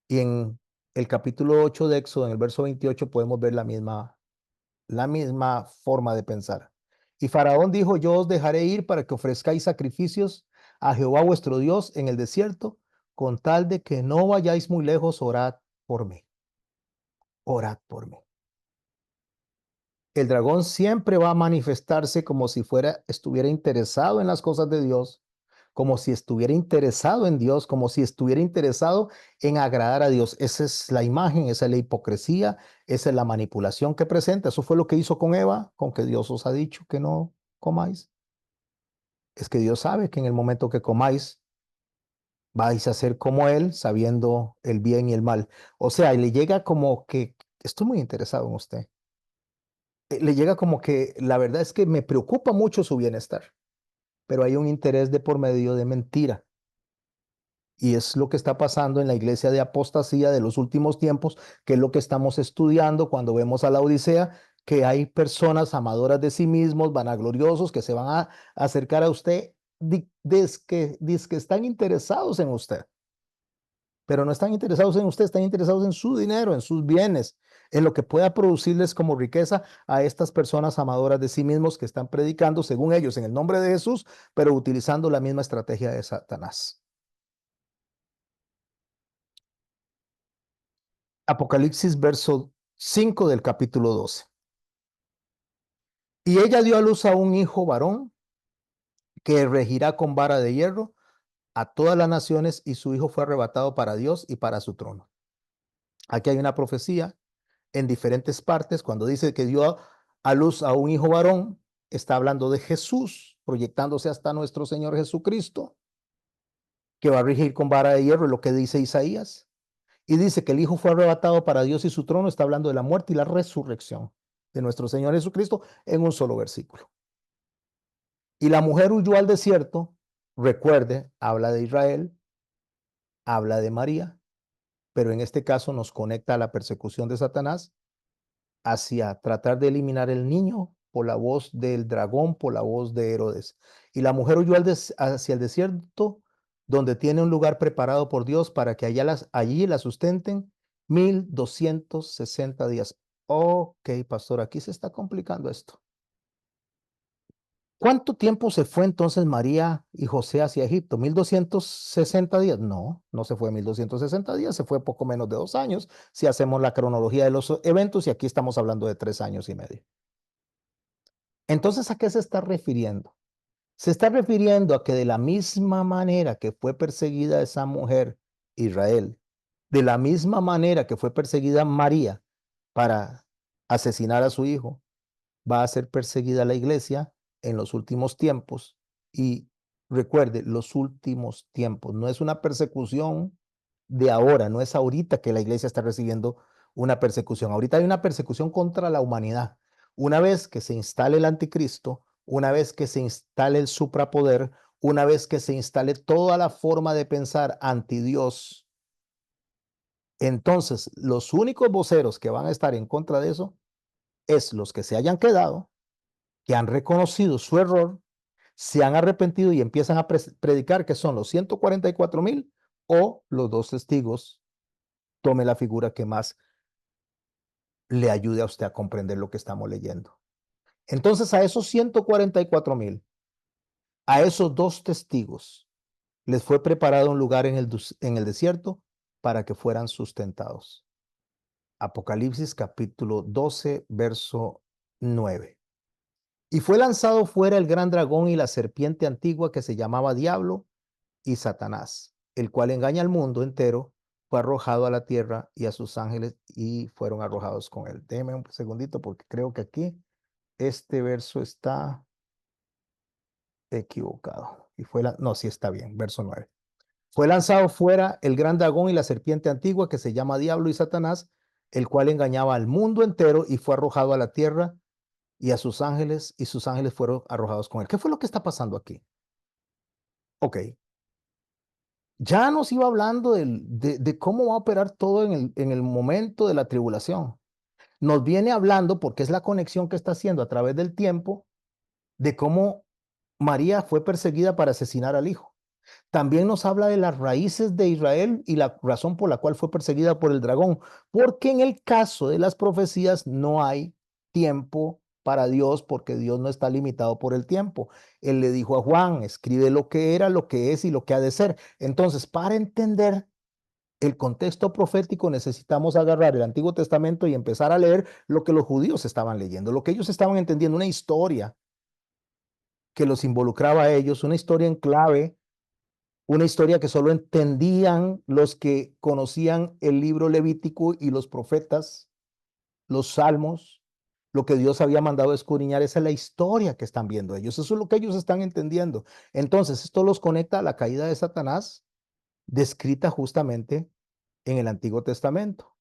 Y en el capítulo 8 de Éxodo, en el verso 28, podemos ver la misma forma de pensar. Y Faraón dijo, yo os dejaré ir para que ofrezcáis sacrificios a Jehová vuestro Dios en el desierto, con tal de que no vayáis muy lejos, orad por mí. Orad por mí. El dragón siempre va a manifestarse como si estuviera interesado en las cosas de Dios, como si estuviera interesado en Dios, como si estuviera interesado en agradar a Dios. Esa es la imagen, esa es la hipocresía, esa es la manipulación que presenta. Eso fue lo que hizo con Eva, con que Dios os ha dicho que no comáis. Es que Dios sabe que en el momento que comáis, vais a ser como Él, sabiendo el bien y el mal. O sea, y le llega como que, estoy muy interesado en usted. Le llega como que la verdad es que me preocupa mucho su bienestar, pero hay un interés de por medio de mentira. Y es lo que está pasando en la iglesia de apostasía de los últimos tiempos, que es lo que estamos estudiando cuando vemos a la Odisea, que hay personas amadoras de sí mismos, vanagloriosos, que se van a acercar a usted, que están interesados en usted, pero no están interesados en usted, están interesados en su dinero, en sus bienes, en lo que pueda producirles como riqueza a estas personas amadoras de sí mismos que están predicando, según ellos, en el nombre de Jesús, pero utilizando la misma estrategia de Satanás. Apocalipsis, verso 5 del capítulo 12. Y ella dio a luz a un hijo varón que regirá con vara de hierro a todas las naciones, y su hijo fue arrebatado para Dios y para su trono. Aquí hay una profecía en diferentes partes. Cuando dice que dio a luz a un hijo varón, está hablando de Jesús, proyectándose hasta nuestro Señor Jesucristo, que va a regir con vara de hierro, lo que dice Isaías. Y dice que el hijo fue arrebatado para Dios y su trono. Está hablando de la muerte y la resurrección de nuestro Señor Jesucristo en un solo versículo. Y la mujer huyó al desierto. Recuerde, habla de Israel, habla de María, pero en este caso nos conecta a la persecución de Satanás hacia tratar de eliminar el niño por la voz del dragón, por la voz de Herodes. Y la mujer huyó hacia el desierto, donde tiene un lugar preparado por Dios para que allí la sustenten 1260 días. Ok, pastor, aquí se está complicando esto. ¿Cuánto tiempo se fue entonces María y José hacia Egipto? ¿1260 días? No, no se fue 1260 días, se fue poco menos de 2 años, si hacemos la cronología de los eventos, y aquí estamos hablando de 3 años y medio. Entonces, ¿a qué se está refiriendo? Se está refiriendo a que de la misma manera que fue perseguida esa mujer, Israel, de la misma manera que fue perseguida María para asesinar a su hijo, va a ser perseguida la iglesia en los últimos tiempos. Y recuerde, los últimos tiempos, no es una persecución de ahora, no es ahorita que la iglesia está recibiendo una persecución. Ahorita hay una persecución contra la humanidad. Una vez que se instale el anticristo, una vez que se instale el suprapoder, una vez que se instale toda la forma de pensar anti Dios, entonces los únicos voceros que van a estar en contra de eso es los que se hayan quedado, que han reconocido su error, se han arrepentido y empiezan a predicar, que son los 144,000 o los dos testigos. Tome la figura que más le ayude a usted a comprender lo que estamos leyendo. Entonces, a esos 144,000, a esos dos testigos, les fue preparado un lugar en el desierto para que fueran sustentados. Apocalipsis capítulo 12, verso 9. Y fue lanzado fuera el gran dragón y la serpiente antigua, que se llamaba Diablo y Satanás, el cual engaña al mundo entero. Fue arrojado a la tierra, y a sus ángeles y fueron arrojados con él. Déjeme un segundito, porque creo que aquí este verso está equivocado. No, sí está bien, verso 9. Fue lanzado fuera el gran dragón y la serpiente antigua, que se llama Diablo y Satanás, el cual engañaba al mundo entero, y fue arrojado a la tierra, y a sus ángeles, y sus ángeles fueron arrojados con él. ¿Qué fue lo que está pasando aquí? Ok, ya nos iba hablando de cómo va a operar todo en el momento de la tribulación. Nos viene hablando, porque es la conexión que está haciendo a través del tiempo, de cómo María fue perseguida para asesinar al hijo. También nos habla de las raíces de Israel y la razón por la cual fue perseguida por el dragón, porque en el caso de las profecías no hay tiempo para Dios, porque Dios no está limitado por el tiempo. Él le dijo a Juan: escribe lo que era, lo que es y lo que ha de ser. Entonces, para entender el contexto profético, necesitamos agarrar el Antiguo Testamento y empezar a leer lo que los judíos estaban leyendo, lo que ellos estaban entendiendo, una historia que los involucraba a ellos, una historia en clave Una historia que solo entendían los que conocían el libro Levítico y los profetas, los salmos, lo que Dios había mandado escudriñar. Esa es la historia que están viendo ellos. Eso es lo que ellos están entendiendo. Entonces, esto los conecta a la caída de Satanás, descrita justamente en el Antiguo Testamento.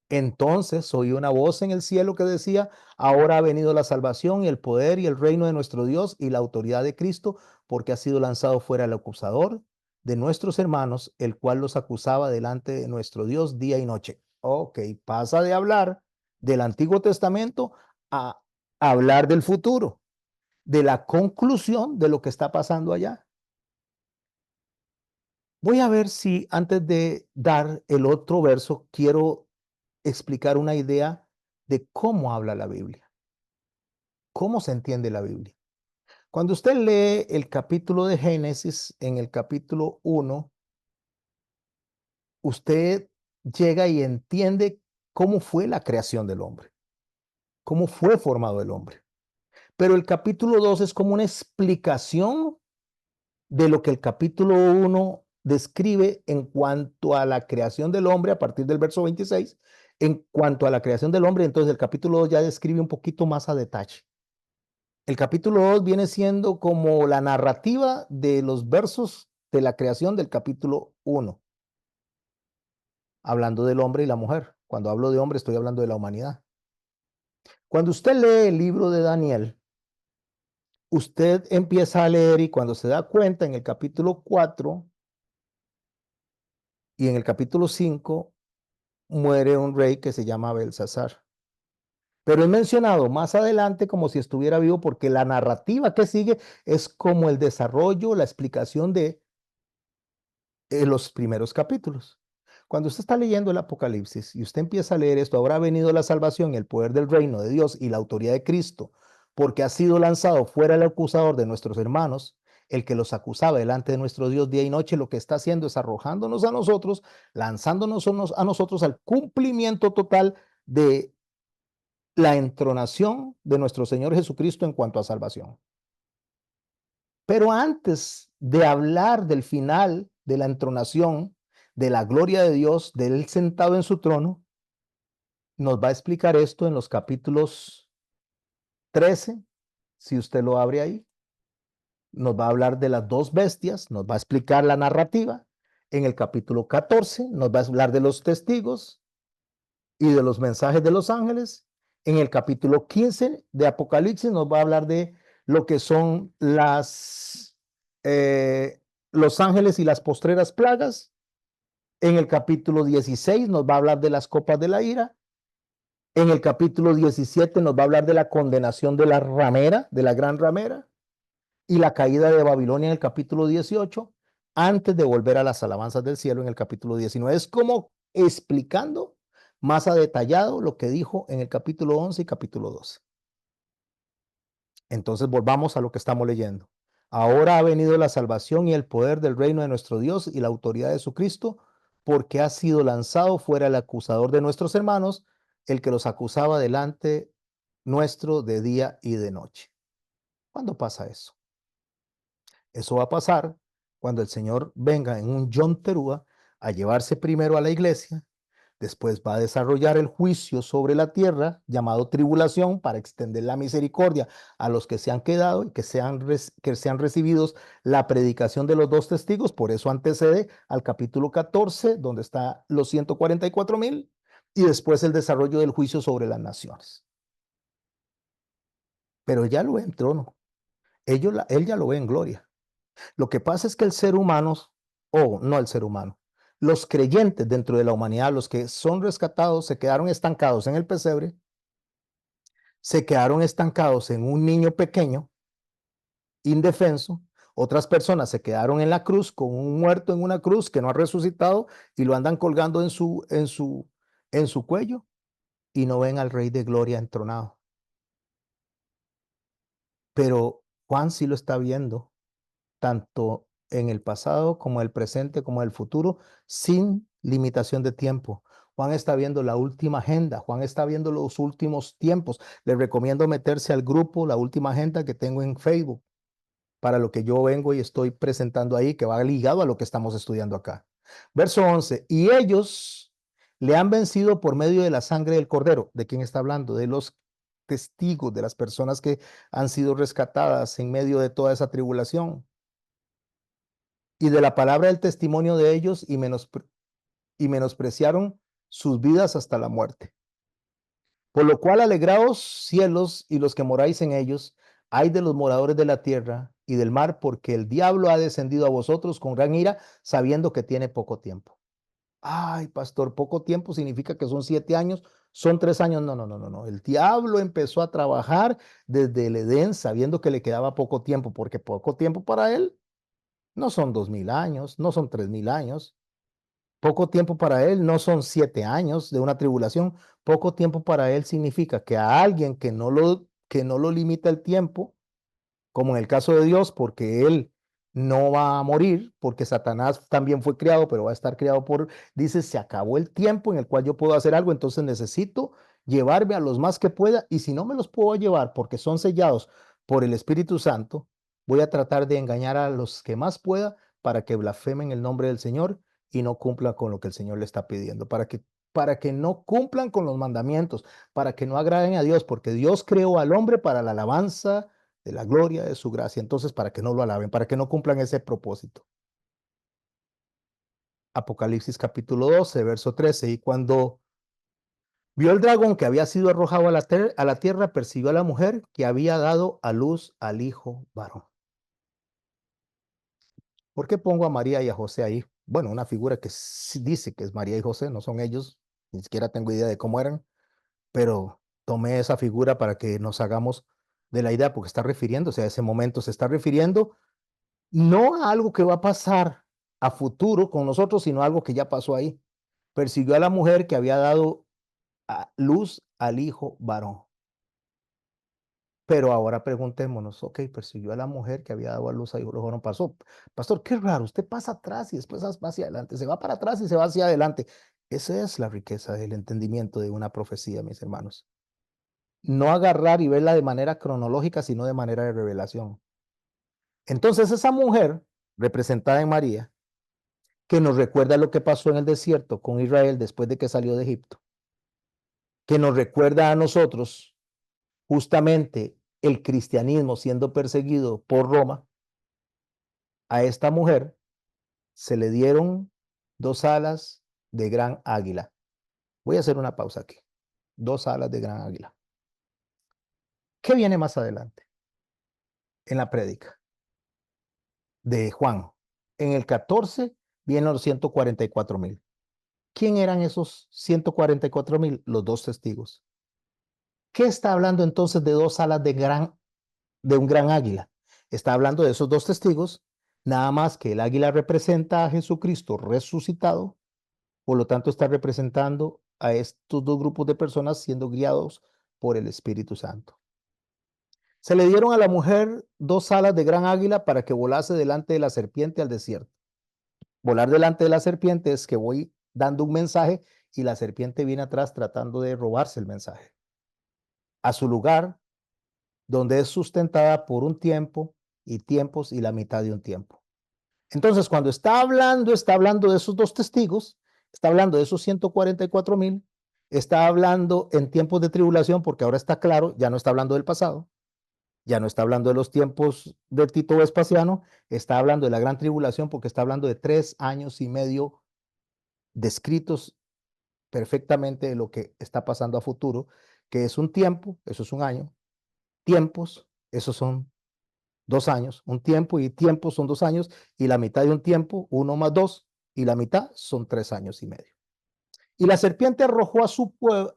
Entonces oí una voz en el cielo que decía: ahora ha venido la salvación y el poder y el reino de nuestro Dios y la autoridad de Cristo, porque ha sido lanzado fuera el acusador de nuestros hermanos, el cual los acusaba delante de nuestro Dios día y noche. Ok, pasa de hablar del Antiguo Testamento a hablar del futuro, de la conclusión de lo que está pasando allá. Voy a ver si antes de dar el otro verso, quiero explicar una idea de cómo habla la Biblia, cómo se entiende la Biblia. Cuando usted lee el capítulo de Génesis, en el capítulo 1, usted llega y entiende cómo fue la creación del hombre, cómo fue formado el hombre. Pero el capítulo 2 es como una explicación de lo que el capítulo 1 describe en cuanto a la creación del hombre a partir del verso 26. En cuanto a la creación del hombre, entonces el capítulo 2 ya describe un poquito más a detalle. El capítulo 2 viene siendo como la narrativa de los versos de la creación del capítulo 1, hablando del hombre y la mujer. Cuando hablo de hombre, estoy hablando de la humanidad. Cuando usted lee el libro de Daniel, usted empieza a leer y cuando se da cuenta en el capítulo 4 y en el capítulo 5 muere un rey que se llama Belsasar. Pero es mencionado más adelante como si estuviera vivo porque la narrativa que sigue es como el desarrollo, la explicación de los primeros capítulos. Cuando usted está leyendo el Apocalipsis y usted empieza a leer esto: ahora ha venido la salvación, el poder del reino de Dios y la autoridad de Cristo, porque ha sido lanzado fuera el acusador de nuestros hermanos, el que los acusaba delante de nuestro Dios día y noche. Lo que está haciendo es arrojándonos a nosotros, lanzándonos a nosotros al cumplimiento total de la entronación de nuestro Señor Jesucristo en cuanto a salvación. Pero antes de hablar del final de la entronación, de la gloria de Dios, de Él sentado en su trono, nos va a explicar esto en los capítulos 13, si usted lo abre ahí. Nos va a hablar de las dos bestias, nos va a explicar la narrativa. En el capítulo 14 nos va a hablar de los testigos y de los mensajes de los ángeles. En el capítulo 15 de Apocalipsis nos va a hablar de lo que son los ángeles y las postreras plagas. En el capítulo 16 nos va a hablar de las copas de la ira. En el capítulo 17 nos va a hablar de la condenación de la ramera, de la gran ramera, y la caída de Babilonia en el capítulo 18, antes de volver a las alabanzas del cielo en el capítulo 19. Es como explicando más a detallado lo que dijo en el capítulo 11 y capítulo 12. Entonces volvamos a lo que estamos leyendo. Ahora ha venido la salvación y el poder del reino de nuestro Dios y la autoridad de su Cristo, porque ha sido lanzado fuera el acusador de nuestros hermanos, el que los acusaba delante nuestro de día y de noche. ¿Cuándo pasa eso? Eso va a pasar cuando el Señor venga en un John Terúa a llevarse primero a la iglesia. Después va a desarrollar el juicio sobre la tierra, llamado tribulación, para extender la misericordia a los que se han quedado y que sean recibidos la predicación de los dos testigos. Por eso antecede al capítulo 14, donde están los 144,000, y después el desarrollo del juicio sobre las naciones. Pero ya lo ve en trono. Él ya lo ve en gloria. Lo que pasa es que el ser humano, o no el ser humano, los creyentes dentro de la humanidad, los que son rescatados, se quedaron estancados en el pesebre, se quedaron estancados en un niño pequeño, indefenso. Otras personas se quedaron en la cruz con un muerto en una cruz que no ha resucitado y lo andan colgando en su cuello y no ven al Rey de Gloria entronado. Pero Juan sí lo está viendo, tanto en el pasado como el presente como el futuro, sin limitación de tiempo. Juan está viendo la última agenda, Juan está viendo los últimos tiempos. Les recomiendo meterse al grupo La Última Agenda que tengo en Facebook para lo que yo vengo y estoy presentando ahí, que va ligado a lo que estamos estudiando acá. Verso 11, y ellos le han vencido por medio de la sangre del cordero. ¿De quién está hablando? De los testigos, de las personas que han sido rescatadas en medio de toda esa tribulación. Y de la palabra del testimonio de ellos y menospreciaron sus vidas hasta la muerte. Por lo cual alegraos cielos y los que moráis en ellos, ay de los moradores de la tierra y del mar, porque el diablo ha descendido a vosotros con gran ira, sabiendo que tiene poco tiempo. Ay, pastor, poco tiempo significa que son 7 años, son 3 años. No, no, no, no, no. El diablo empezó a trabajar desde el Edén sabiendo que le quedaba poco tiempo, porque poco tiempo para él no son 2000 años, no son 3000 años. Poco tiempo para él no son 7 años de una tribulación. Poco tiempo para él significa que a alguien que no lo limita el tiempo, como en el caso de Dios, porque él no va a morir, porque Satanás también fue creado, pero va a estar creado dice, se acabó el tiempo en el cual yo puedo hacer algo, entonces necesito llevarme a los más que pueda, y si no me los puedo llevar porque son sellados por el Espíritu Santo, voy a tratar de engañar a los que más pueda para que blasfemen el nombre del Señor y no cumplan con lo que el Señor le está pidiendo, para que no cumplan con los mandamientos, para que no agraden a Dios, porque Dios creó al hombre para la alabanza de la gloria de su gracia. Entonces, para que no lo alaben, para que no cumplan ese propósito. Apocalipsis capítulo 12, verso 13. Y cuando vio el dragón que había sido arrojado a la tierra, persiguió a la mujer que había dado a luz al hijo varón. ¿Por qué pongo a María y a José ahí? Bueno, una figura que sí dice que es María y José, no son ellos, ni siquiera tengo idea de cómo eran, pero tomé esa figura para que nos hagamos de la idea, porque está refiriéndose a ese momento, se está refiriendo no a algo que va a pasar a futuro con nosotros, sino algo que ya pasó ahí. Persiguió a la mujer que había dado a luz al hijo varón. Pero ahora preguntémonos, ok, persiguió a la mujer que había dado a luz al hijo varón. Pasó, pastor, qué raro, usted pasa atrás y después va hacia adelante, se va para atrás y se va hacia adelante. Esa es la riqueza del entendimiento de una profecía, mis hermanos. No agarrar y verla de manera cronológica, sino de manera de revelación. Entonces esa mujer, representada en María, que nos recuerda lo que pasó en el desierto con Israel después de que salió de Egipto, que nos recuerda a nosotros justamente el cristianismo siendo perseguido por Roma. A esta mujer se le dieron 2 alas de gran águila. Voy a hacer una pausa aquí. 2 alas de gran águila. ¿Qué viene más adelante en la prédica de Juan? En el 14 vienen los 144,000. ¿Quién eran esos 144,000? Los dos testigos. ¿Qué está hablando entonces de 2 alas de un gran águila? Está hablando de esos dos testigos, nada más que el águila representa a Jesucristo resucitado, por lo tanto está representando a estos dos grupos de personas siendo guiados por el Espíritu Santo. Se le dieron a la mujer 2 alas de gran águila para que volase delante de la serpiente al desierto. Volar delante de la serpiente es que voy dando un mensaje y la serpiente viene atrás tratando de robarse el mensaje a su lugar, donde es sustentada por un tiempo y tiempos y la mitad de un tiempo. Entonces, cuando está hablando de esos dos testigos, está hablando de esos 144,000, está hablando en tiempos de tribulación, porque ahora está claro, ya no está hablando del pasado, ya no está hablando de los tiempos de Tito Vespasiano, está hablando de la gran tribulación, porque está hablando de 3 años y medio descritos perfectamente de lo que está pasando a futuro, que es un tiempo, eso es un año, tiempos, esos son 2 años, un tiempo y tiempo son 2 años, y la mitad de un tiempo, 1 más 2, y la mitad son 3 años y medio. Y la serpiente arrojó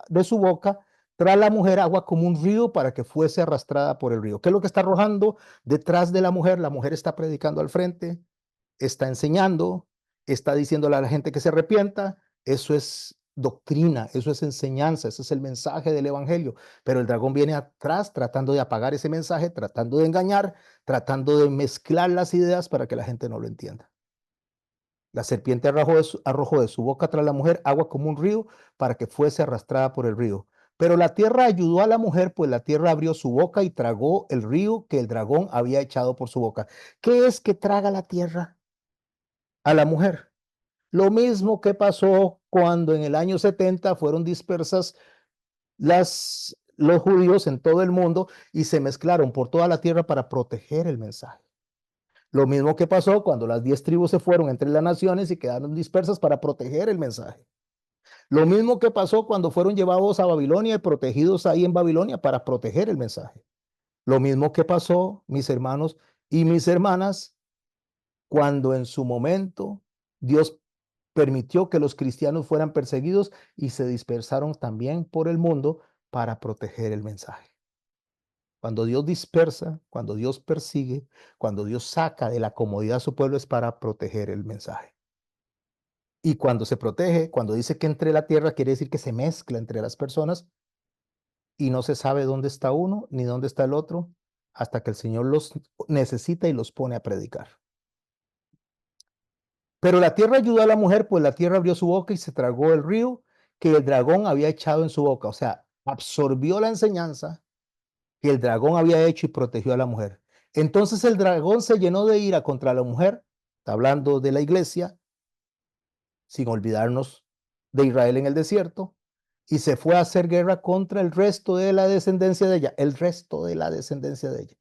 de su boca tras la mujer agua como un río para que fuese arrastrada por el río. ¿Qué es lo que está arrojando detrás de la mujer? La mujer está predicando al frente, está enseñando, está diciéndole a la gente que se arrepienta. Eso es doctrina, eso es enseñanza, ese es el mensaje del evangelio. Pero el dragón viene atrás tratando de apagar ese mensaje, tratando de engañar, tratando de mezclar las ideas para que la gente no lo entienda. La serpiente arrojó de su boca tras la mujer agua como un río para que fuese arrastrada por el río. Pero la tierra ayudó a la mujer, pues la tierra abrió su boca y tragó el río que el dragón había echado por su boca. ¿Qué es que traga la tierra a la mujer? Lo mismo que pasó cuando en el año 70 fueron dispersas los judíos en todo el mundo y se mezclaron por toda la tierra para proteger el mensaje. Lo mismo que pasó cuando las 10 tribus se fueron entre las naciones y quedaron dispersas para proteger el mensaje. Lo mismo que pasó cuando fueron llevados a Babilonia y protegidos ahí en Babilonia para proteger el mensaje. Lo mismo que pasó, mis hermanos y mis hermanas, cuando en su momento Dios permitió que los cristianos fueran perseguidos y se dispersaron también por el mundo para proteger el mensaje. Cuando Dios dispersa, cuando Dios persigue, cuando Dios saca de la comodidad a su pueblo es para proteger el mensaje. Y cuando se protege, cuando dice que entre la tierra, quiere decir que se mezcla entre las personas y no se sabe dónde está uno ni dónde está el otro hasta que el Señor los necesita y los pone a predicar. Pero la tierra ayudó a la mujer, pues la tierra abrió su boca y se tragó el río que el dragón había echado en su boca. O sea, absorbió la enseñanza que el dragón había hecho y protegió a la mujer. Entonces el dragón se llenó de ira contra la mujer, está hablando de la iglesia, sin olvidarnos de Israel en el desierto, y se fue a hacer guerra contra el resto de la descendencia de ella, el resto de la descendencia de ella.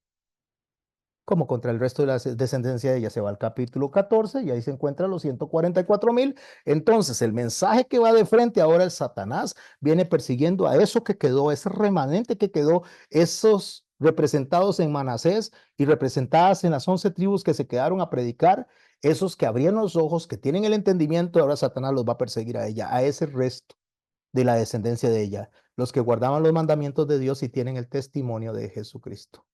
Como contra el resto de la descendencia de ella. Se va al capítulo 14 y ahí se encuentran los 144,000. Entonces, el mensaje que va de frente ahora el Satanás viene persiguiendo a eso que quedó, ese remanente que quedó, esos representados en Manasés y representadas en las 11 tribus que se quedaron a predicar, esos que abrían los ojos, que tienen el entendimiento, ahora Satanás los va a perseguir a ella, a ese resto de la descendencia de ella, los que guardaban los mandamientos de Dios y tienen el testimonio de Jesucristo.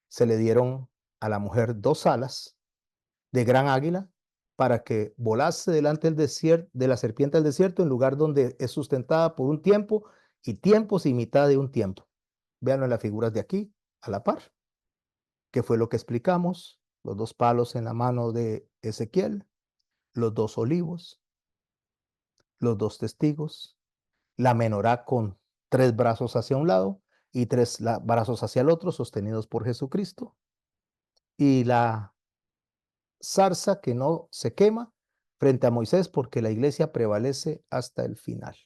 Se le dieron a la mujer 2 alas de gran águila para que volase delante del desierto, de la serpiente del desierto, en lugar donde es sustentada por un tiempo y tiempos y mitad de un tiempo. Véanlo en las figuras de aquí, a la par, que fue lo que explicamos, los 2 palos en la mano de Ezequiel, los 2 olivos, los 2 testigos, la menorá con 3 brazos hacia un lado y 3 brazos hacia el otro, sostenidos por Jesucristo, y la zarza que no se quema frente a Moisés porque la iglesia prevalece hasta el final.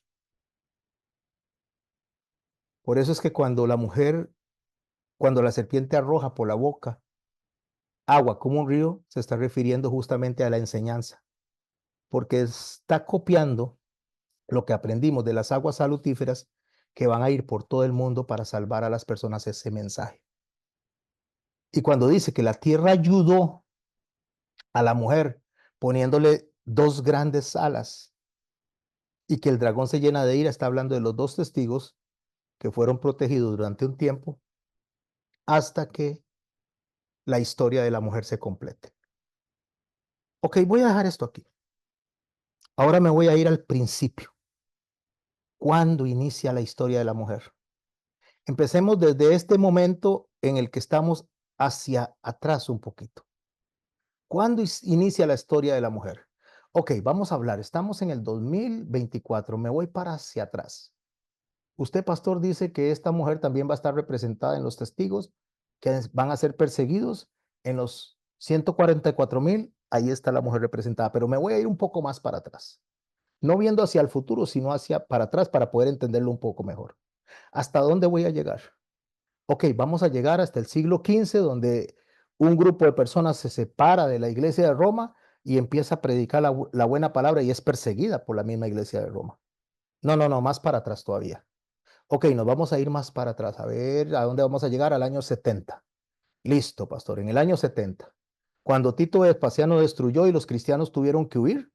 Por eso es que cuando la serpiente arroja por la boca agua como un río, se está refiriendo justamente a la enseñanza, porque está copiando lo que aprendimos de las aguas salutíferas que van a ir por todo el mundo para salvar a las personas ese mensaje. Y cuando dice que la tierra ayudó a la mujer poniéndole 2 grandes alas y que el dragón se llena de ira, está hablando de los 2 testigos que fueron protegidos durante un tiempo hasta que la historia de la mujer se complete. Ok, voy a dejar esto aquí. Ahora me voy a ir al principio. ¿Cuándo inicia la historia de la mujer? Empecemos desde este momento en el que estamos hacia atrás un poquito. ¿Cuándo inicia la historia de la mujer? Ok, vamos a hablar. Estamos en el 2024. Me voy para hacia atrás. Usted, pastor, dice que esta mujer también va a estar representada en los testigos que van a ser perseguidos en los 144,000. Ahí está la mujer representada, pero me voy a ir un poco más para atrás. No viendo hacia el futuro, sino hacia para atrás para poder entenderlo un poco mejor. ¿Hasta dónde voy a llegar? Ok, vamos a llegar hasta el siglo XV, donde un grupo de personas se separa de la iglesia de Roma y empieza a predicar la buena palabra y es perseguida por la misma iglesia de Roma. No, no, no, más para atrás todavía. Ok, nos vamos a ir más para atrás, a ver a dónde vamos a llegar al año 70. Listo, pastor, en el año 70, cuando Tito Vespasiano destruyó y los cristianos tuvieron que huir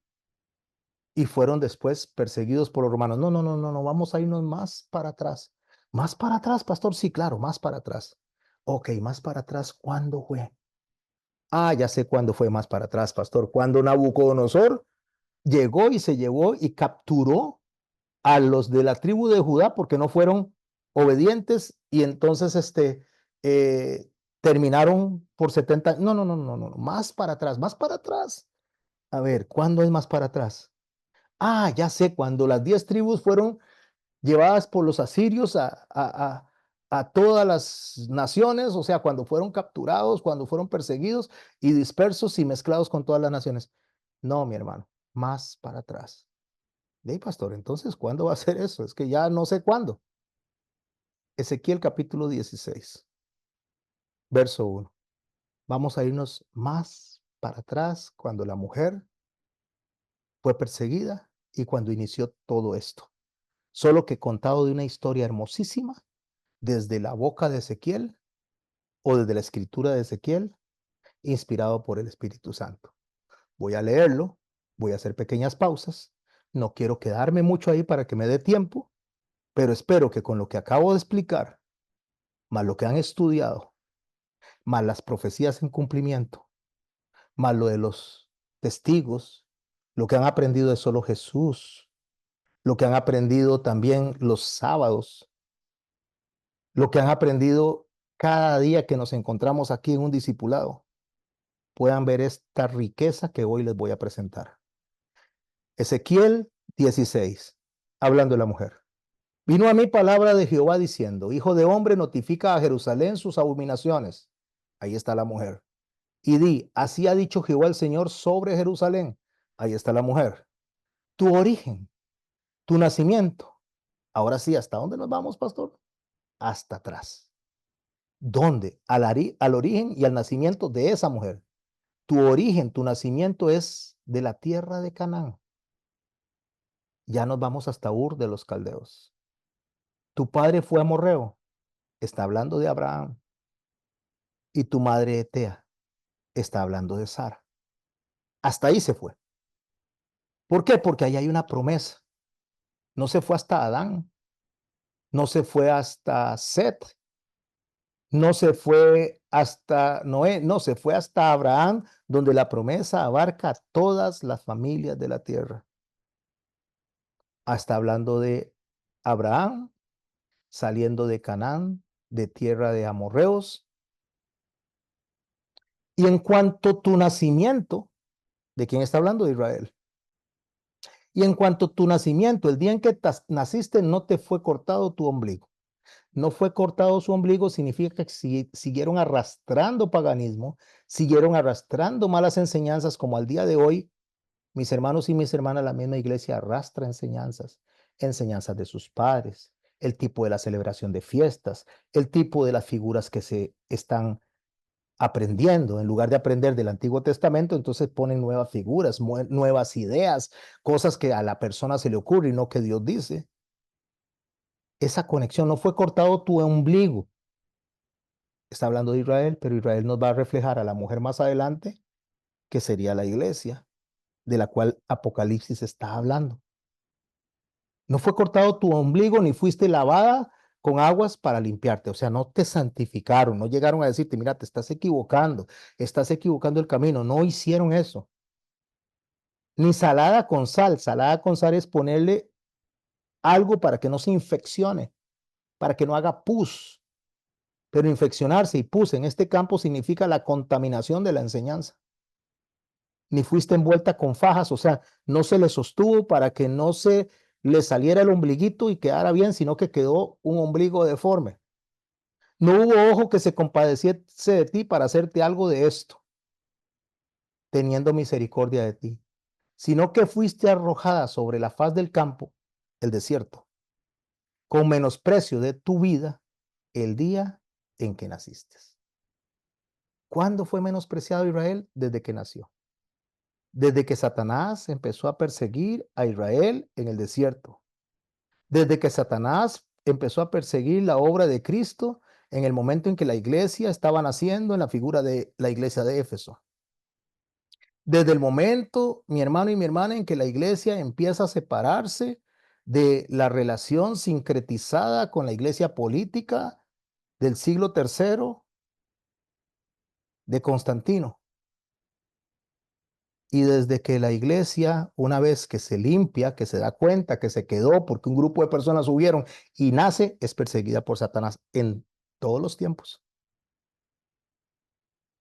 y fueron después perseguidos por los romanos. No, no, no, no, no, vamos a irnos más para atrás. Más para atrás, pastor, sí, claro, más para atrás. Ok, más para atrás, ¿cuándo fue? Ah, ya sé cuándo fue más para atrás, pastor. Cuando Nabucodonosor llegó y se llevó y capturó a los de la tribu de Judá porque no fueron obedientes y entonces eh, terminaron por 70. No, no, no, no, no, más para atrás, más para atrás. A ver, ¿cuándo es más para atrás? Ah, ya sé, cuando las 10 tribus fueron llevadas por los asirios a todas las naciones, o sea, cuando fueron capturados, cuando fueron perseguidos y dispersos y mezclados con todas las naciones. No, mi hermano, más para atrás. De ahí, pastor, entonces, ¿cuándo va a ser eso? Es que ya no sé cuándo. Ezequiel capítulo 16, verso 1. Vamos a irnos más para atrás cuando la mujer fue perseguida y cuando inició todo esto. Solo que contado de una historia hermosísima desde la boca de Ezequiel o desde la escritura de Ezequiel, inspirado por el Espíritu Santo. Voy a leerlo, voy a hacer pequeñas pausas. No quiero quedarme mucho ahí para que me dé tiempo, pero espero que con lo que acabo de explicar, más lo que han estudiado, más las profecías en cumplimiento, más lo de los testigos, lo que han aprendido de solo Jesús, lo que han aprendido también los sábados, lo que han aprendido cada día que nos encontramos aquí en un discipulado, puedan ver esta riqueza que hoy les voy a presentar. Ezequiel 16, hablando de la mujer. Vino a mí palabra de Jehová diciendo, hijo de hombre, notifica a Jerusalén sus abominaciones. Ahí está la mujer. Y di, así ha dicho Jehová el Señor sobre Jerusalén. Ahí está la mujer. Tu origen, tu nacimiento. Ahora sí, ¿hasta dónde nos vamos, pastor? Hasta atrás. ¿Dónde? Al origen y al nacimiento de esa mujer. Tu origen, tu nacimiento es de la tierra de Canaán. Ya nos vamos hasta Ur de los Caldeos. Tu padre fue amorreo. Está hablando de Abraham. Y tu madre Etea. Está hablando de Sara. Hasta ahí se fue. ¿Por qué? Porque ahí hay una promesa. No se fue hasta Adán. No se fue hasta Set. No se fue hasta Noé. No, se fue hasta Abraham, donde la promesa abarca a todas las familias de la tierra. Hasta hablando de Abraham, saliendo de Canaán, de tierra de amorreos. Y en cuanto a tu nacimiento, ¿de quién está hablando? De Israel. Y en cuanto a tu nacimiento, el día en que naciste, no te fue cortado tu ombligo. No fue cortado su ombligo significa que siguieron arrastrando paganismo, siguieron arrastrando malas enseñanzas, como al día de hoy, mis hermanos y mis hermanas, la misma iglesia arrastra enseñanzas, enseñanzas de sus padres, el tipo de la celebración de fiestas, el tipo de las figuras que se están aprendiendo. En lugar de aprender del Antiguo Testamento, entonces ponen nuevas figuras, nuevas ideas, cosas que a la persona se le ocurre y no que Dios dice. Esa conexión, no fue cortado tu ombligo. Está hablando de Israel, pero Israel nos va a reflejar a la mujer más adelante, que sería la iglesia, de la cual Apocalipsis está hablando. No fue cortado tu ombligo, ni fuiste lavada con aguas para limpiarte. O sea, no te santificaron, no llegaron a decirte, mira, te estás equivocando el camino. No hicieron eso. Ni salada con sal. Salada con sal es ponerle algo para que no se infeccione, para que no haga pus. Pero infeccionarse y pus en este campo significa la contaminación de la enseñanza. Ni fuiste envuelta con fajas, o sea, no se le sostuvo para que no se le saliera el ombliguito y quedara bien, sino que quedó un ombligo deforme. No hubo ojo que se compadeciese de ti para hacerte algo de esto, teniendo misericordia de ti, sino que fuiste arrojada sobre la faz del campo, el desierto, con menosprecio de tu vida el día en que naciste. ¿Cuándo fue menospreciado Israel? Desde que nació. Desde que Satanás empezó a perseguir a Israel en el desierto. Desde que Satanás empezó a perseguir la obra de Cristo en el momento en que la iglesia estaba naciendo en la figura de la iglesia de Éfeso. Desde el momento, mi hermano y mi hermana, en que la iglesia empieza a separarse de la relación sincretizada con la iglesia política del siglo III de Constantino. Y desde que la iglesia, una vez que se limpia, que se da cuenta que se quedó porque un grupo de personas subieron y nace, es perseguida por Satanás en todos los tiempos.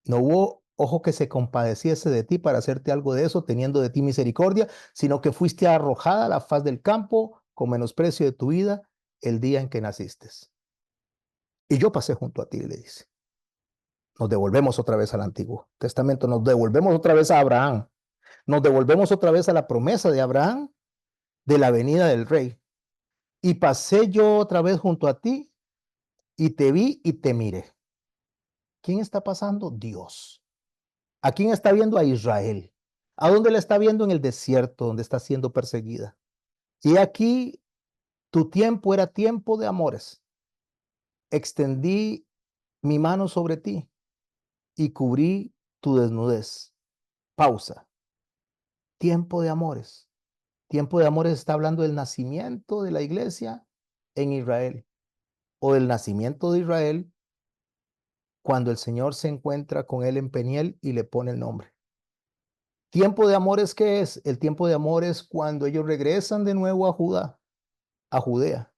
No hubo ojo que se compadeciese de ti para hacerte algo de eso, teniendo de ti misericordia, sino que fuiste arrojada a la faz del campo con menosprecio de tu vida el día en que naciste. Y yo pasé junto a ti, le dice. Nos devolvemos otra vez al Antiguo Testamento, nos devolvemos otra vez a Abraham, nos devolvemos otra vez a la promesa de Abraham de la venida del rey. Y pasé yo otra vez junto a ti y te vi y te miré. ¿Quién está pasando? Dios. ¿A quién está viendo? A Israel. ¿A dónde la está viendo? En el desierto, donde está siendo perseguida. Y aquí tu tiempo era tiempo de amores. Extendí mi mano sobre ti y cubrí tu desnudez. Pausa. Tiempo de amores. Tiempo de amores está hablando del nacimiento de la iglesia en Israel o del nacimiento de Israel cuando el Señor se encuentra con él en Peniel y le pone el nombre. Tiempo de amores, ¿qué es? El tiempo de amor es cuando ellos regresan de nuevo a Judá, a Judea,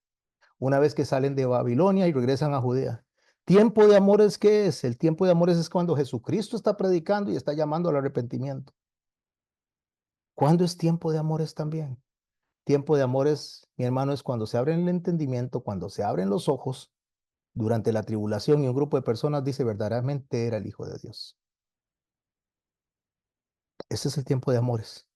una vez que salen de Babilonia y regresan a Judea. Tiempo de amores, ¿qué es? El tiempo de amores es cuando Jesucristo está predicando y está llamando al arrepentimiento. ¿Cuándo es tiempo de amores también? Tiempo de amores, mi hermano, es cuando se abre el entendimiento, cuando se abren los ojos durante la tribulación y un grupo de personas dice verdaderamente era el Hijo de Dios. Ese es el tiempo de amores.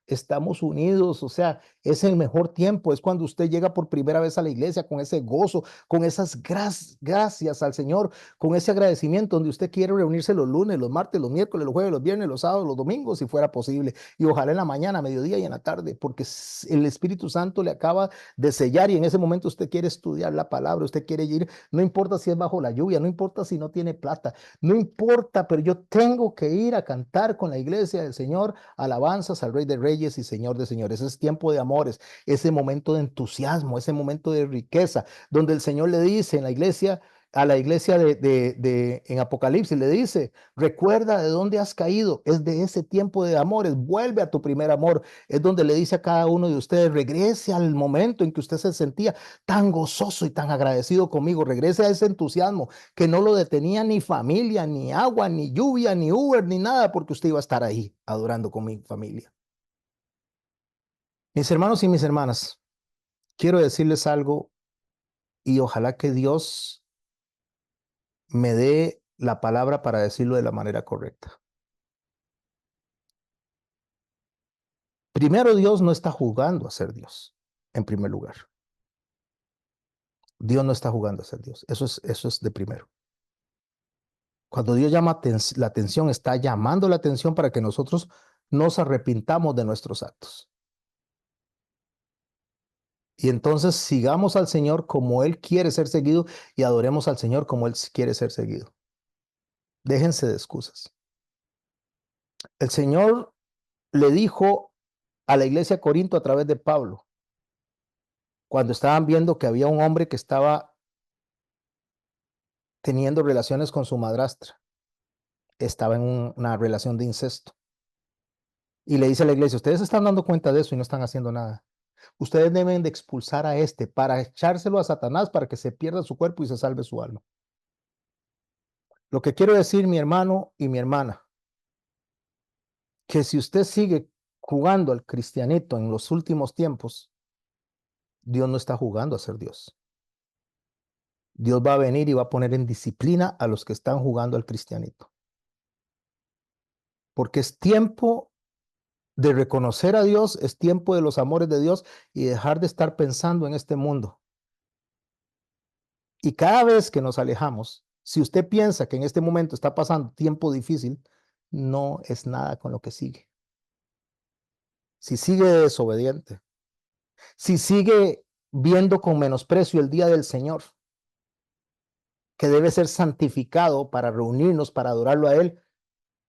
Estamos unidos, o sea, es el mejor tiempo, es cuando usted llega por primera vez a la iglesia con ese gozo, con esas gracias al Señor, con ese agradecimiento donde usted quiere reunirse los lunes, los martes, los miércoles, los jueves, los viernes, los sábados, los domingos, si fuera posible, y ojalá en la mañana, mediodía y en la tarde, porque el Espíritu Santo le acaba de sellar y en ese momento usted quiere estudiar la palabra, usted quiere ir, no importa si es bajo la lluvia, no importa si no tiene plata, no importa, pero yo tengo que ir a cantar con la iglesia del Señor alabanzas al Rey de Reyes y Señor de Señores. Es tiempo de amores, ese momento de entusiasmo, ese momento de riqueza, donde el Señor le dice en la iglesia, a la iglesia en Apocalipsis, le dice, recuerda de dónde has caído, es de ese tiempo de amores, vuelve a tu primer amor, es donde le dice a cada uno de ustedes, regrese al momento en que usted se sentía tan gozoso y tan agradecido conmigo, regrese a ese entusiasmo que no lo detenía ni familia, ni agua, ni lluvia, ni Uber, ni nada, porque usted iba a estar ahí adorando con mi familia. Mis hermanos y mis hermanas, quiero decirles algo y ojalá que Dios me dé la palabra para decirlo de la manera correcta. Primero, Dios no está jugando a ser Dios, en primer lugar. Dios no está jugando a ser Dios. Eso es de primero. Cuando Dios llama la atención, está llamando la atención para que nosotros nos arrepintamos de nuestros actos. Y entonces sigamos al Señor como Él quiere ser seguido y adoremos al Señor como Él quiere ser seguido. Déjense de excusas. El Señor le dijo a la iglesia de Corinto a través de Pablo, cuando estaban viendo que había un hombre que estaba teniendo relaciones con su madrastra, estaba en una relación de incesto. Y le dice a la iglesia, ustedes están dando cuenta de eso y no están haciendo nada. Ustedes deben de expulsar a este para echárselo a Satanás para que se pierda su cuerpo y se salve su alma. Lo que quiero decir, mi hermano y mi hermana, que si usted sigue jugando al cristianito en los últimos tiempos, Dios no está jugando a ser Dios. Dios va a venir y va a poner en disciplina a los que están jugando al cristianito. Porque es tiempo de reconocer a Dios, es tiempo de los amores de Dios y dejar de estar pensando en este mundo. Y cada vez que nos alejamos, si usted piensa que en este momento está pasando tiempo difícil, no es nada con lo que sigue. Si sigue desobediente, si sigue viendo con menosprecio el día del Señor, que debe ser santificado para reunirnos, para adorarlo a Él,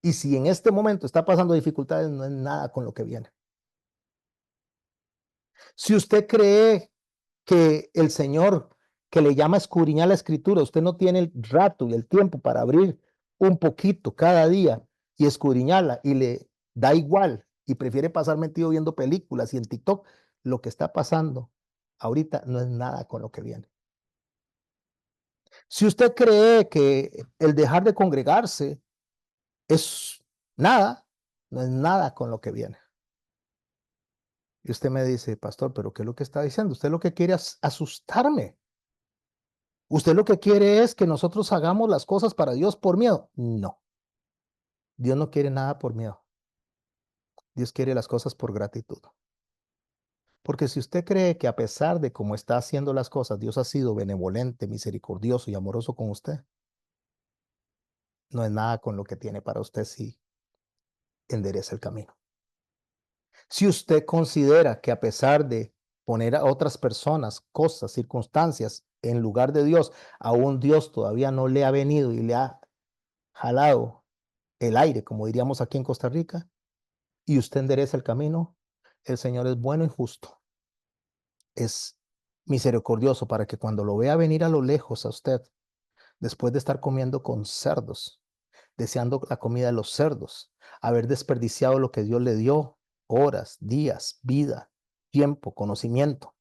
y si en este momento está pasando dificultades, no es nada con lo que viene. Si usted cree que el Señor que le llama a escudriñar la escritura, usted no tiene el rato y el tiempo para abrir un poquito cada día y escudriñarla y le da igual y prefiere pasar metido viendo películas y en TikTok, lo que está pasando ahorita no es nada con lo que viene. Si usted cree que el dejar de congregarse es nada, no es nada con lo que viene. Y usted me dice, pastor, ¿pero qué es lo que está diciendo? Usted lo que quiere es asustarme. Usted lo que quiere es que nosotros hagamos las cosas para Dios por miedo. No, Dios no quiere nada por miedo. Dios quiere las cosas por gratitud. Porque si usted cree que a pesar de cómo está haciendo las cosas, Dios ha sido benevolente, misericordioso y amoroso con usted, no es nada con lo que tiene para usted si endereza el camino. Si usted considera que a pesar de poner a otras personas, cosas, circunstancias en lugar de Dios, aún Dios todavía no le ha venido y le ha jalado el aire, como diríamos aquí en Costa Rica, y usted endereza el camino, el Señor es bueno y justo, es misericordioso para que cuando lo vea venir a lo lejos a usted, después de estar comiendo con cerdos, deseando la comida de los cerdos, haber desperdiciado lo que Dios le dio, horas, días, vida, tiempo, conocimiento.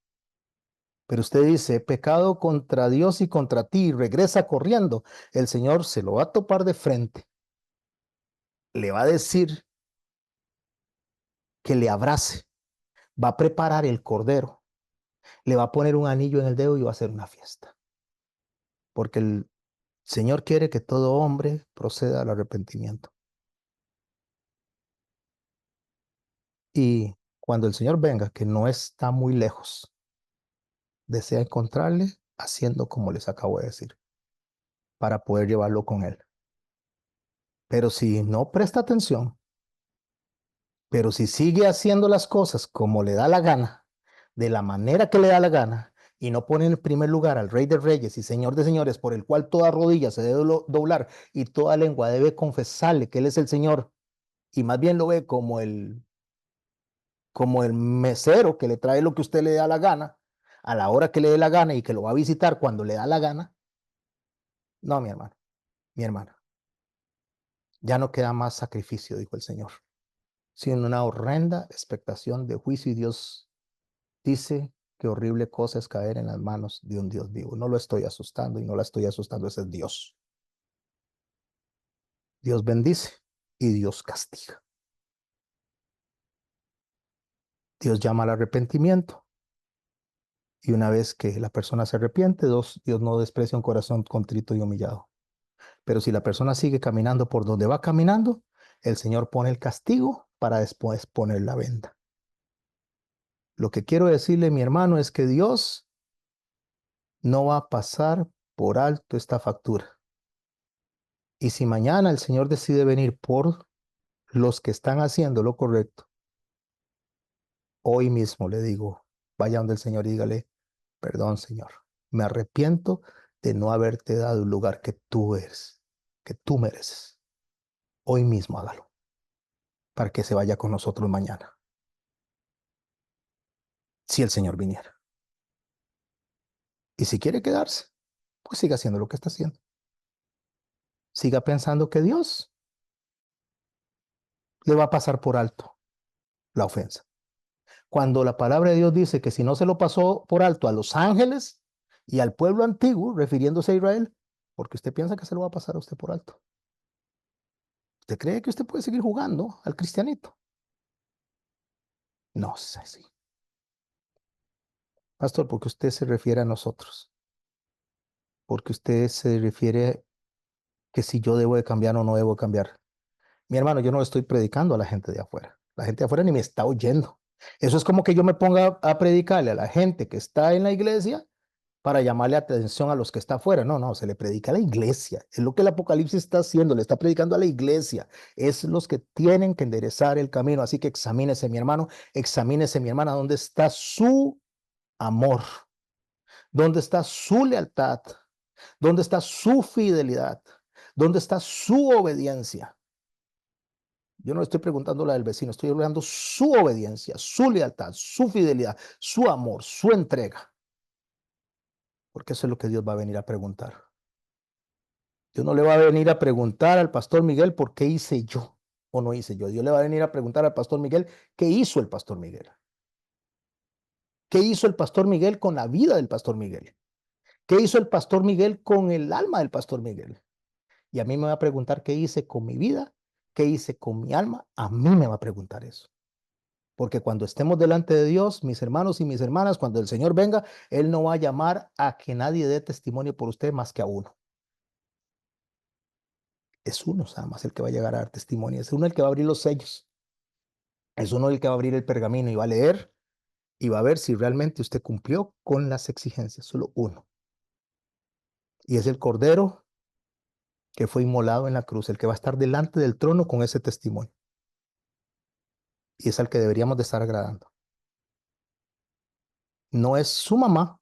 Pero usted dice, he pecado contra Dios y contra ti, y regresa corriendo. El Señor se lo va a topar de frente, le va a decir que le abrace, va a preparar el cordero, le va a poner un anillo en el dedo y va a hacer una fiesta. Porque el Señor quiere que todo hombre proceda al arrepentimiento. Y cuando el Señor venga, que no está muy lejos, desea encontrarle haciendo como les acabo de decir, para poder llevarlo con él. Pero si no presta atención, pero si sigue haciendo las cosas como le da la gana, de la manera que le da la gana, y no pone en primer lugar al Rey de Reyes y Señor de Señores, por el cual toda rodilla se debe doblar y toda lengua debe confesarle que Él es el Señor, y más bien lo ve como el mesero que le trae lo que usted le da la gana, a la hora que le dé la gana y que lo va a visitar cuando le da la gana. No, mi hermano, mi hermana, ya no queda más sacrificio, dijo el Señor, sino una horrenda expectación de juicio, y Dios dice que horrible cosa es caer en las manos de un Dios vivo. No lo estoy asustando y no la estoy asustando, ese es Dios. Dios bendice y Dios castiga. Dios llama al arrepentimiento, y una vez que la persona se arrepiente, Dios no desprecia un corazón contrito y humillado. Pero si la persona sigue caminando por donde va caminando, el Señor pone el castigo para después poner la venda. Lo que quiero decirle, mi hermano, es que Dios no va a pasar por alto esta factura. Y si mañana el Señor decide venir por los que están haciendo lo correcto, hoy mismo le digo, vaya donde el Señor y dígale, perdón, Señor, me arrepiento de no haberte dado el lugar que tú eres, que tú mereces. Hoy mismo hágalo, para que se vaya con nosotros mañana, si el Señor viniera. Y si quiere quedarse, pues siga haciendo lo que está haciendo. Siga pensando que Dios le va a pasar por alto la ofensa. Cuando la palabra de Dios dice que si no se lo pasó por alto a los ángeles y al pueblo antiguo, refiriéndose a Israel, porque usted piensa que se lo va a pasar a usted por alto. ¿Usted cree que usted puede seguir jugando al cristianito? No sé si. Pastor, porque usted se refiere a nosotros, porque usted se refiere que si yo debo de cambiar o no debo cambiar. Mi hermano, yo no estoy predicando a la gente de afuera. La gente de afuera ni me está oyendo. Eso es como que yo me ponga a predicarle a la gente que está en la iglesia para llamarle atención a los que está afuera. No, no, se le predica a la iglesia. Es lo que el Apocalipsis está haciendo, le está predicando a la iglesia. Es los que tienen que enderezar el camino. Así que examínese, mi hermano, examínese, mi hermana, dónde está su amor, dónde está su lealtad, dónde está su fidelidad, dónde está su obediencia. Yo no estoy preguntando la del vecino, estoy hablando su obediencia, su lealtad, su fidelidad, su amor, su entrega. Porque eso es lo que Dios va a venir a preguntar. Dios no le va a venir a preguntar al pastor Miguel por qué hice yo o no hice yo. Dios le va a venir a preguntar al pastor Miguel qué hizo el pastor Miguel. ¿Qué hizo el pastor Miguel con la vida del pastor Miguel? ¿Qué hizo el pastor Miguel con el alma del pastor Miguel? Y a mí me va a preguntar qué hice con mi vida, qué hice con mi alma. A mí me va a preguntar eso. Porque cuando estemos delante de Dios, mis hermanos y mis hermanas, cuando el Señor venga, Él no va a llamar a que nadie dé testimonio por usted más que a uno. Es uno nada más el que va a llegar a dar testimonio. Es uno el que va a abrir los sellos. Es uno el que va a abrir el pergamino y va a leer y va a ver si realmente usted cumplió con las exigencias. Solo uno. Y es el Cordero que fue inmolado en la cruz, el que va a estar delante del trono con ese testimonio. Y es al que deberíamos de estar agradando. No es su mamá,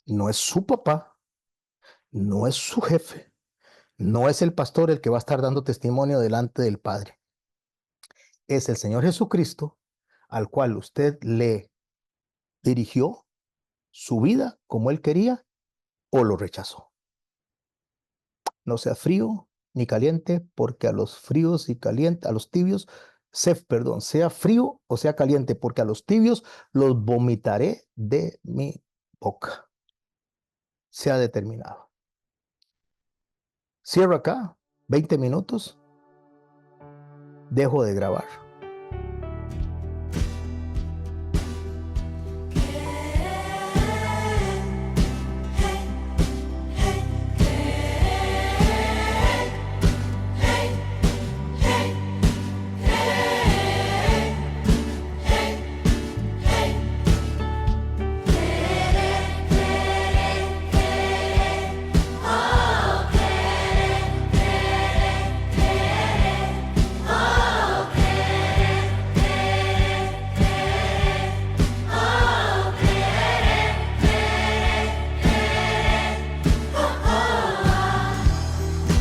no es su papá, no es su jefe, no es el pastor el que va a estar dando testimonio delante del Padre. Es el Señor Jesucristo al cual usted le dirigió su vida como Él quería o lo rechazó. No sea frío ni caliente, porque a los fríos y calientes, a los tibios, sea frío o sea caliente, porque a los tibios los vomitaré de mi boca. Sea determinado. Cierro acá, 20 minutos, dejo de grabar.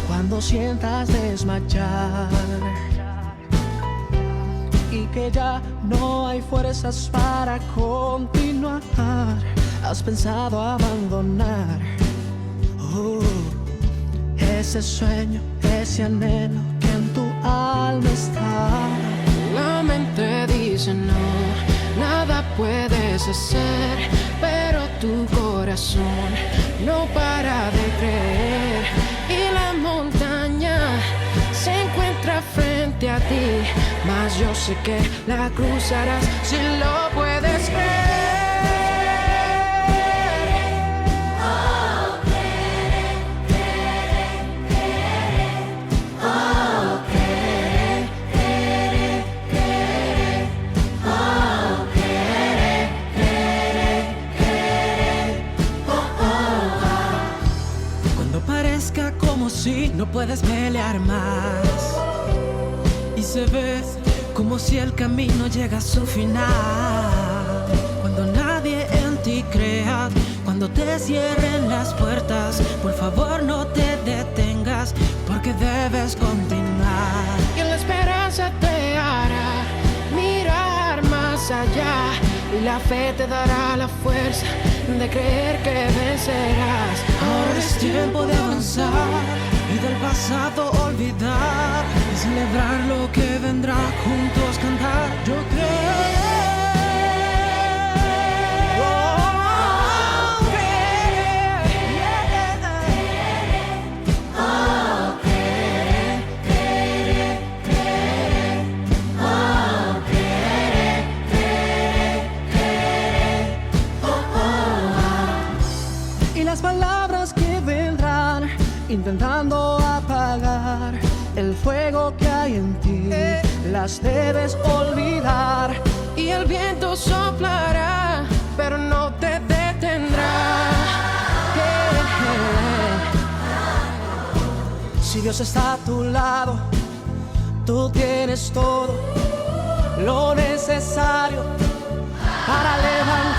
Cuando sientas desmayar y que ya no hay fuerzas para continuar, has pensado abandonar ese sueño, ese anhelo que en tu alma está. La mente dice no, nada puedes hacer, pero tu corazón no para de creer. Y la montaña se encuentra frente a ti, mas yo sé que la cruzarás si lo puedes creer. Como si no puedes pelear más y se ve como si el camino llega a su final. Cuando nadie en ti crea, cuando te cierren las puertas, por favor no te detengas, porque debes continuar. Y la esperanza te hará mirar más allá, y la fe te dará la fuerza de creer que vencerás. Ahora es tiempo de avanzar y del pasado olvidar, y celebrar lo que vendrá, juntos cantar. Yo creo. Las palabras que vendrán intentando apagar el fuego que hay en ti, las debes olvidar. Y el viento soplará, pero no te detendrá. Si Dios está a tu lado, tú tienes todo lo necesario para levantar.